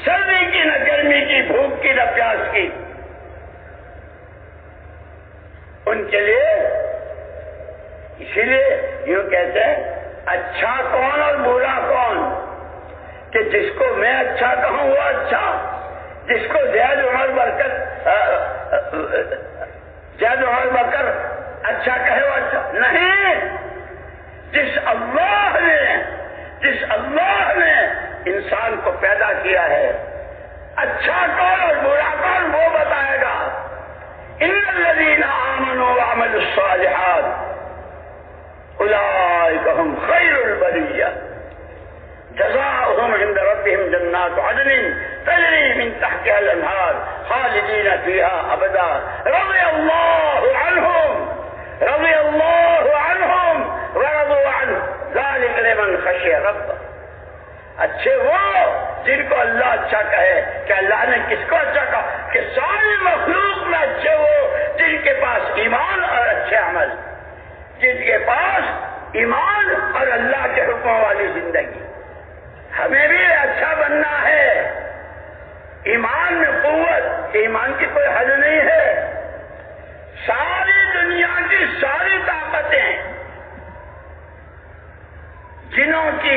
سردی کی نہ گرمی کی، بھوک کی نہ پیاس کی، ان کے لیے اسی لیے یوں کہتے ہیں اچھا کون اور برا کون، کہ جس کو میں اچھا کہوں وہ اچھا، جس کو زید عمر بکر اچھا کہے وہ اچھا نہیں۔ جس اللہ نے انسان کو پیدا کیا ہے، اچھا کون اور برا کون وہ بتائے گا۔ ان الذین آمنوا وعملوا الصالحات اولئک هم خیر البریہ جزاؤهم عند ربهم جنات عدن تجری من تحتها الانہار خالدین فیہا ابدا رضی اللہ عنہم ورضوا عنہ ذلک لمن خشی ربہ۔ اچھے وہ جن کو اللہ اچھا کہے، کہ اللہ نے کس کو اچھا کہا؟ کہ ساری مخلوق میں اچھے وہ جن کے پاس ایمان اور اچھے عمل، جن کے پاس ایمان اور اللہ کے حکموں والی زندگی۔ ہمیں بھی اچھا بننا ہے، ایمان میں قوت، ایمان کی کوئی حد نہیں ہے، ساری دنیا کی کی ساری طاقتیں، جنوں کی،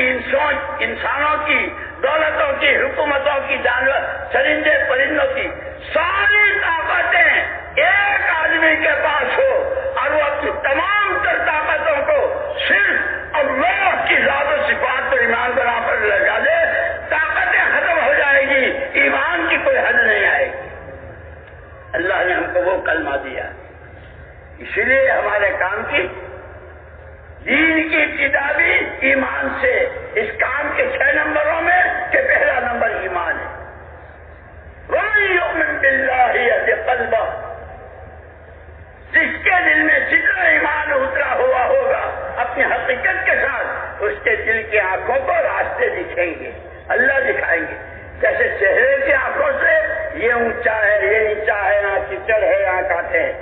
انسانوں کی، دولتوں کی، حکومتوں کی، جانور، چرندے پرندوں کی ساری طاقتیں ایک آدمی کے پاس ہو اور وہ اپنی تمام تر طاقتوں کو صرف اللہ کی ذات و صفات پر ایمان بنا پر لگا دے، طاقتیں ختم ہو جائے گی، ایمان کی کوئی حد نہیں آئے گی۔ اللہ نے ہم کو وہ کلمہ دیا، اسی لیے ہمارے کام کی دین کی ابتدا بھی ایمان سے، اس کام کے 6 نمبروں میں کہ پہلا نمبر ایمان ہے۔ وَمَن يُؤْمِن بِاللَّهِ يَهْدِ قَلْبَهُ، جس کے دل میں جتنا ایمان اترا ہوا ہوگا اپنی حقیقت کے ساتھ، اس کے دل کی آنکھوں کو راستے دکھیں گے، اللہ دکھائیں گے۔ جیسے چہرے کی آنکھوں سے یہ اونچا ہے، یہ نیچا ہے، یہاں کیچڑ ہے، یہاں کانٹے ہیں،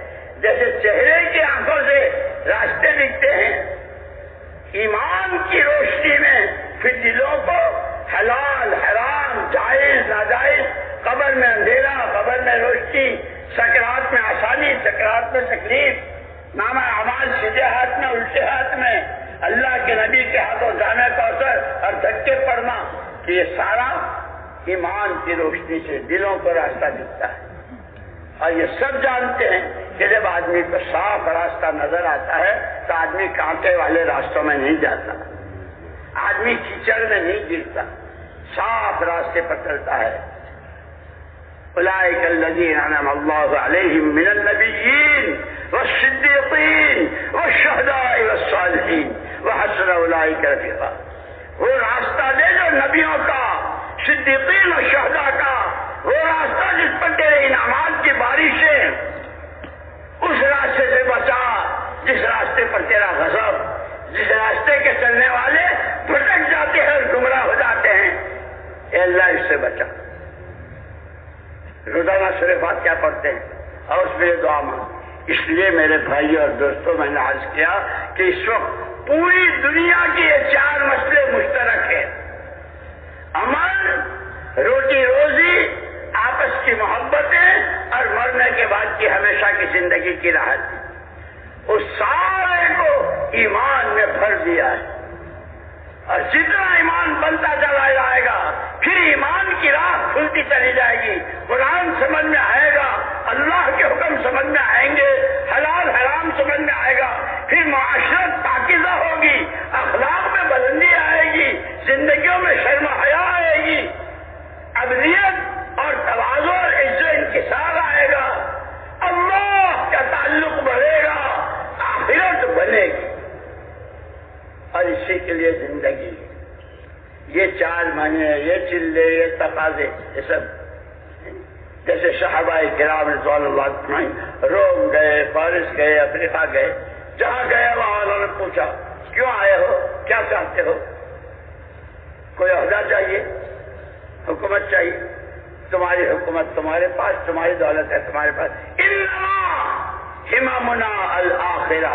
جیسے چہرے کی آنکھوں سے راستے دکھتے ہیں، ایمان کی روشنی میں پھر دلوں کو حلال حرام، جائز ناجائز، قبر میں اندھیرا، قبر میں روشنی، سکرات میں آسانی، سکرات میں تکلیف، نامہ اعمال سیدھے ہاتھ میں الٹے ہاتھ میں، اللہ کے نبی کے ہاتھوں جامع کوثر اور دھکے پڑنا، کہ یہ سارا ایمان کی روشنی سے دلوں کو راستہ دکھتا ہے۔ اور یہ سب جانتے ہیں کہ جب آدمی کو صاف راستہ نظر آتا ہے تو آدمی کانٹے والے راستوں میں نہیں جاتا، آدمی کیچڑ میں نہیں گرتا، صاف راستے پر چلتا ہے۔ اولئک الذین انعم اللہ علیہم من النبیین والصدیقین والشہداء والصالحین وحسن اولئک رفیقا، وہ راستہ دے جو نبیوں کا، صدیقین اور شہداء کا، وہ راستہ جس پر تیرے انعامات کی بارش ہے، اس راستے سے بچا جس راستے پر تیرا غضب، جس راستے کے چلنے والے بھٹک جاتے ہیں اور گمراہ ہو جاتے ہیں، اے اللہ اس سے بچا۔ روزانہ سورہ فاتحہ پڑھتے ہیں اور اس میں یہ دعا مانگ۔ اس لیے میرے بھائیوں اور دوستوں، میں نے عرض کیا کہ اس وقت پوری دنیا کی یہ 4 مسئلے مشترک ہیں: امن، روٹی روزی، آپس کی محبتیں اور مرنے کے بعد کی ہمیشہ کی زندگی کی راحت، اس سارے کو ایمان نے بھر دیا ہے۔ اور جتنا ایمان بنتا چلا جائے گا پھر ایمان کی راہ کھلتی چلی جائے گی، قرآن سمجھ میں آئے گا، اللہ کے حکم سمجھ میں آئیں گے، حلال حرام سمجھ میں آئے گا، پھر معاشرت پاکیزہ ہوگی، اخلاق میں بلندی آئے گی، زندگیوں میں شرم و حیا آئے گی، ابدیت اور تواضع اور عزت و انکسار آئے گا، اللہ کا تعلق بڑھے گا، آخرت بنے گی۔ اور اسی کے لیے زندگی، یہ 4 معنی، یہ چلے، یہ تقاضے، یہ سب جیسے صحابہ کرام رضوان اللہ عنہم روم گئے، فارس گئے، افریقہ گئے، جہاں گئے وہاں انہوں نے پوچھا کیوں آئے ہو، کیا چاہتے ہو؟ کوئی عہدہ چاہیے، حکومت چاہیے؟ تمہاری حکومت تمہارے پاس، تمہاری دولت ہے تمہارے پاس، انما ہممنا الآخرہ،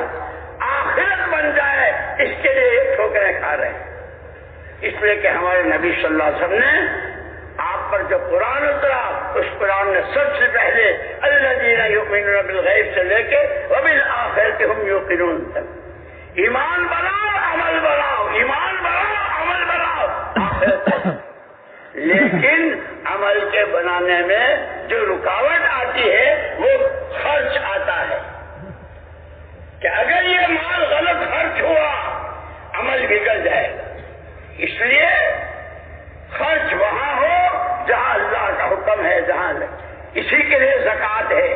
آخرت بن جائے اس کے لیے یہ ٹھوکریں کھا رہے ہیں۔ اس لیے کہ ہمارے نبی صلی اللہ علیہ وسلم نے آپ پر جو قرآن اترا، اس قرآن نے سب سے پہلے الذین یؤمنون بالغیب سے لے کے وبالآخرۃ ہم یوقنون تک، ایمان بناؤ عمل بناؤ، ایمان بناؤ عمل بناؤ، آخرت تک۔ لیکن عمل کے بنانے میں جو رکاوٹ آتی ہے وہ خرچ آتا ہے، کہ اگر یہ مال غلط خرچ ہوا عمل بگڑ جائے گا۔ اس لیے خرچ وہاں ہو جہاں اللہ کا حکم ہے، جہاں اسی کے لیے زکوٰۃ ہے،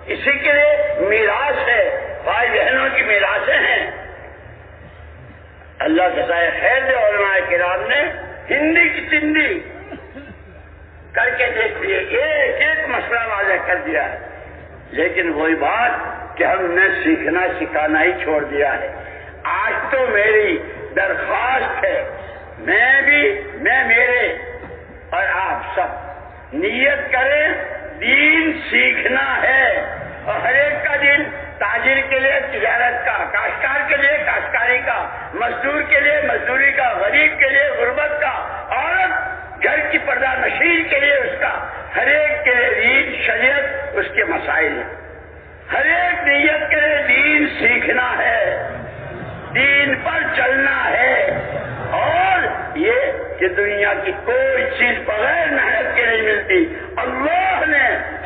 اسی کے لیے میراث ہے، بھائی بہنوں کی میراثیں ہیں۔ اللہ جزائے خیر دے، علماء کرام نے ہندی کی چندی کر کے دیکھ لیے، ایک ایک مسئلہ واضح کر دیا ہے، لیکن وہی بات کہ ہم نے سیکھنا سکھانا ہی چھوڑ دیا ہے۔ آج تو میری درخواست ہے، میں میرے اور آپ سب نیت کریں دین سیکھنا ہے، اور ہر ایک کا دین، تاجر کے لیے تجارت کا، کاشتکار کے لیے کاشتکاری کا، مزدور کے لیے مزدوری کا، غریب کے لیے غربت کا، عورت گھر کی پردہ نشین کے لیے اس کا، ہر ایک کے لیے دین شریعت اس کے مسائل ہیں۔ ہر ایک نیت کرے دین سیکھنا ہے، دین پر چلنا ہے، اور یہ کہ دنیا کی کوئی چیز بغیر محنت کے نہیں ملتی۔ اللہ نے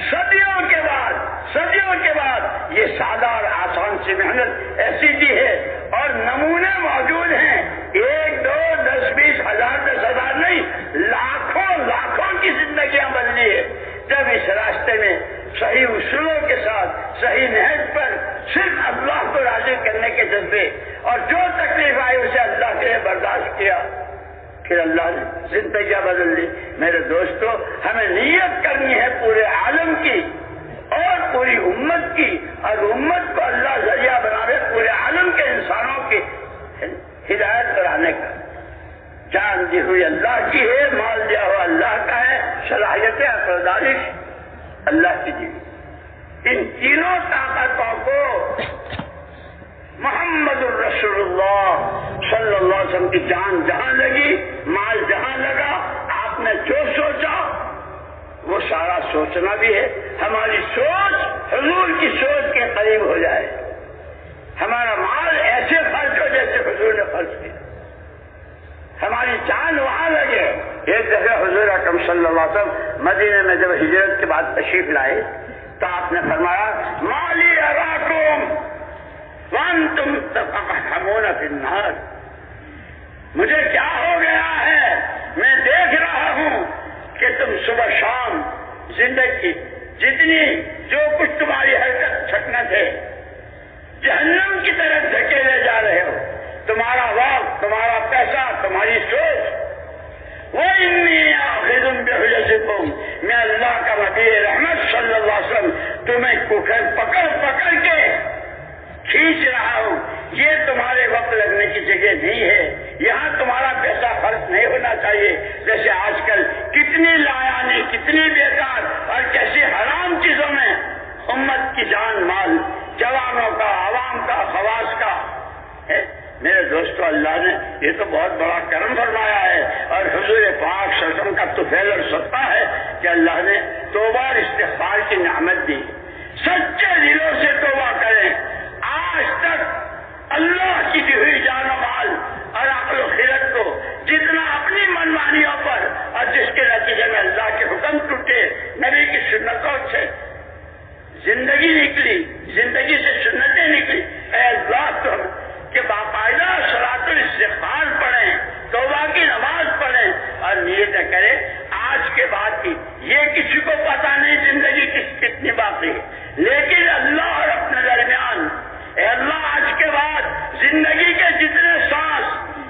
صدیوں کے بعد یہ سادہ اور آسان سی محنت ایسی دی ہے، اور نمونے موجود ہیں، 1 2 10 20 ہزار 10,000 نہیں، لاکھوں کی زندگیاں بدلی ہے جب اس راستے میں صحیح اصولوں کے ساتھ صحیح نہج پر صرف اللہ کو راضی کرنے کے جذبے، اور جو تکلیف آئی اسے اللہ کے لیے برداشت کیا، پھر اللہ نے زندگیاں بدل دی۔ میرے دوستو، ہمیں نیت کرنی ہے پورے عالم کی اور پوری امت کی، اور امت کو اللہ ذریعہ بناوے پورے عالم کے انسانوں کی ہدایت کرانے کا۔ جان دی ہوئی اللہ کی ہے، مال دیا ہوا اللہ کا ہے، صلاحیتیں عقل دانش اللہ کی دی۔ ان تینوں طاقتوں کو محمد الرسول اللہ صلی اللہ علیہ وسلم کی جان جہاں لگی، مال جہاں لگا، آپ نے جو سوچا وہ سارا سوچنا بھی ہے۔ ہماری سوچ حضور کی سوچ کے قریب ہو جائے، ہمارا مال ایسے خرچ ہو جیسے حضور نے خرچ کیا، ہماری جان وہاں لگے۔ ایک دفعہ حضور اکرم صلی اللہ علیہ وسلم مدینے میں جب ہجرت کے بعد تشریف لائے تو آپ نے فرمایا، مالی اراکم وانتم تقحمون فی النار، مجھے کیا ہو گیا ہے، میں دیکھ رہا ہوں کہ تم صبح شام زندگی جتنی جو کچھ تمہاری حرکت چھٹنت ہے جہنم کی طرف دھکیلے جا رہے ہو، تمہارا وقت، تمہارا پیسہ، تمہاری سوچ۔ وَإِنِّي آخِذٌ بِحُجَزِكُمْ، میں اللہ کا نبی رحمت صلی اللہ علیہ وسلم تمہیں پکڑ کے کھینچ رہا ہوں، یہ تمہارے وقت لگنے کی جگہ نہیں ہے، یہاں تمہارا پیسہ خرچ نہیں ہونا چاہیے۔ جیسے آج کل کتنی لایانی، کتنی بیکار اور کیسی حرام چیزوں میں امت کی جان مال، جوانوں کا، عوام کا، خواص کا ہے۔ میرے دوستو، اللہ نے یہ تو بہت بڑا کرم فرمایا ہے، اور حضور پاک صلی اللہ علیہ وسلم کا طفیل اور صدقہ ہے کہ اللہ نے توبہ اور استغفار کی نعمت دی۔ سچے دلوں سے توبہ کریں۔ آج تک اللہ کی دی ہوئی جان و مال اور عقل و خیرت کو جتنا اپنی منمانیوں پر، اور جس کے نتیجے میں اللہ کے حکم ٹوٹے، نبی کی سنتوں سے زندگی نکلی، زندگی سے سنتیں نکلی، اے اللہ تم کہ باقاعدہ صلاۃ الاستغفار پڑھیں، توبہ کی نماز پڑھیں، اور نیتیں کریں آج کے بعد کی۔ یہ کسی کو پتا نہیں زندگی کتنی باقی ہے، لیکن اللہ اور اپنے درمیان، اے اللہ آج کے بعد زندگی کے جتنے سانس،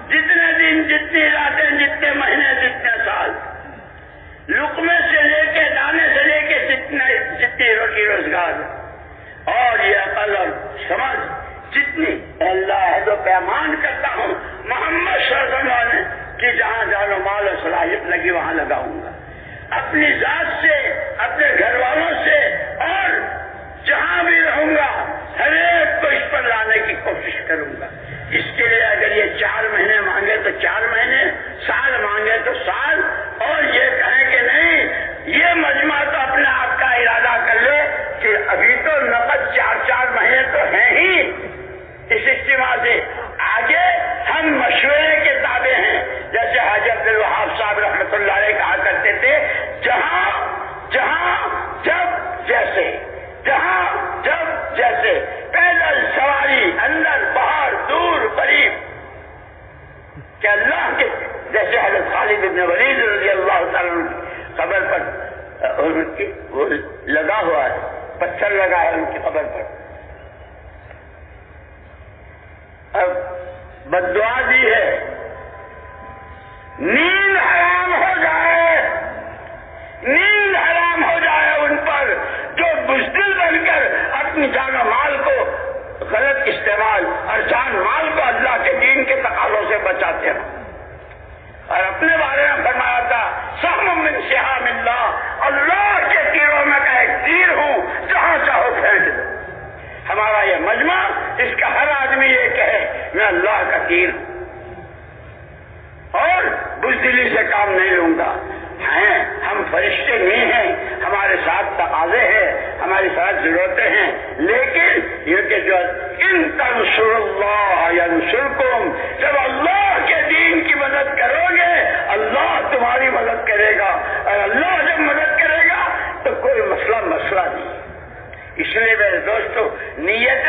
جتنے دن، جتنی راتیں، جتنے مہینے، جتنے سال، لقمے سے لے کے دانے سے لے کے جتنی روٹی روزگار اور یہ عقل اور سمجھ جتنی، اللہ عہد و پیمان کرتا ہوں محمد صلی اللہ علیہ وسلم کہ جہاں جان و مال و صلاحیت لگی وہاں لگاؤں گا، اپنی ذات سے، اپنے گھر والوں سے، اور جہاں بھی رہوں گا ہر ایک کو اس پر لانے کی کوشش کروں گا۔ اس کے لیے اگر یہ 4 مہینے مانگے تو 4 مہینے، سال مانگے تو سال، اور یہ کہیں کہ نہیں، یہ مجمع تو اپنے آپ کا ارادہ کر لے کہ ابھی تو نقد 4 مہینے تو ہیں ہی، اس اجتماع سے آگے ہم مشورے کے تابع ہیں۔ جیسے حاجی عبد الوہاب صاحب رحمۃ اللہ علیہ کہا کرتے تھے، جہاں جب جیسے، جہاں جب جیسے، پیدل سواری، اندر باہر، دور قریب، کہ اللہ کے جیسے حضرت خالد بن ولید رضی اللہ تعالیٰ عنہ قبر پر وہ لگا ہوا ہے، پتھر لگا ہے ان کی قبر پر، اب بددعا دی ہے، نیند حرام ہو جائے، نیند حرام ہو جائے ان پر جو بزدل بن کر اپنی جان و مال کو غلط استعمال اور جان مال کو اللہ کے دین کے تقاضوں سے بچاتے ہیں۔ اور اپنے بارے میں فرمایا تھا، سہم من سہام اللہ، اللہ کے تیروں میں کا ایک تیر ہوں، جہاں چاہو پھینک دو۔ ہمارا یہ مجمع، اس کا ہر آدمی یہ کہے میں اللہ کا تیر ہوں اور بزدلی سے کام نہیں لوں گا، ہیں، ہم فرشتے نہیں ہیں، ہمارے ساتھ تقاضے ہیں، ہماری ساتھ ضرورتیں ہیں، لیکن یہ کہ جو ان تنصروا اللہ ینصرکم، جب اللہ کے دین کی مدد کرو گے اللہ تمہاری مدد کرے گا، اور اللہ جب مدد کرے گا تو کوئی مسئلہ نہیں۔ اس لیے میرے دوستو نیت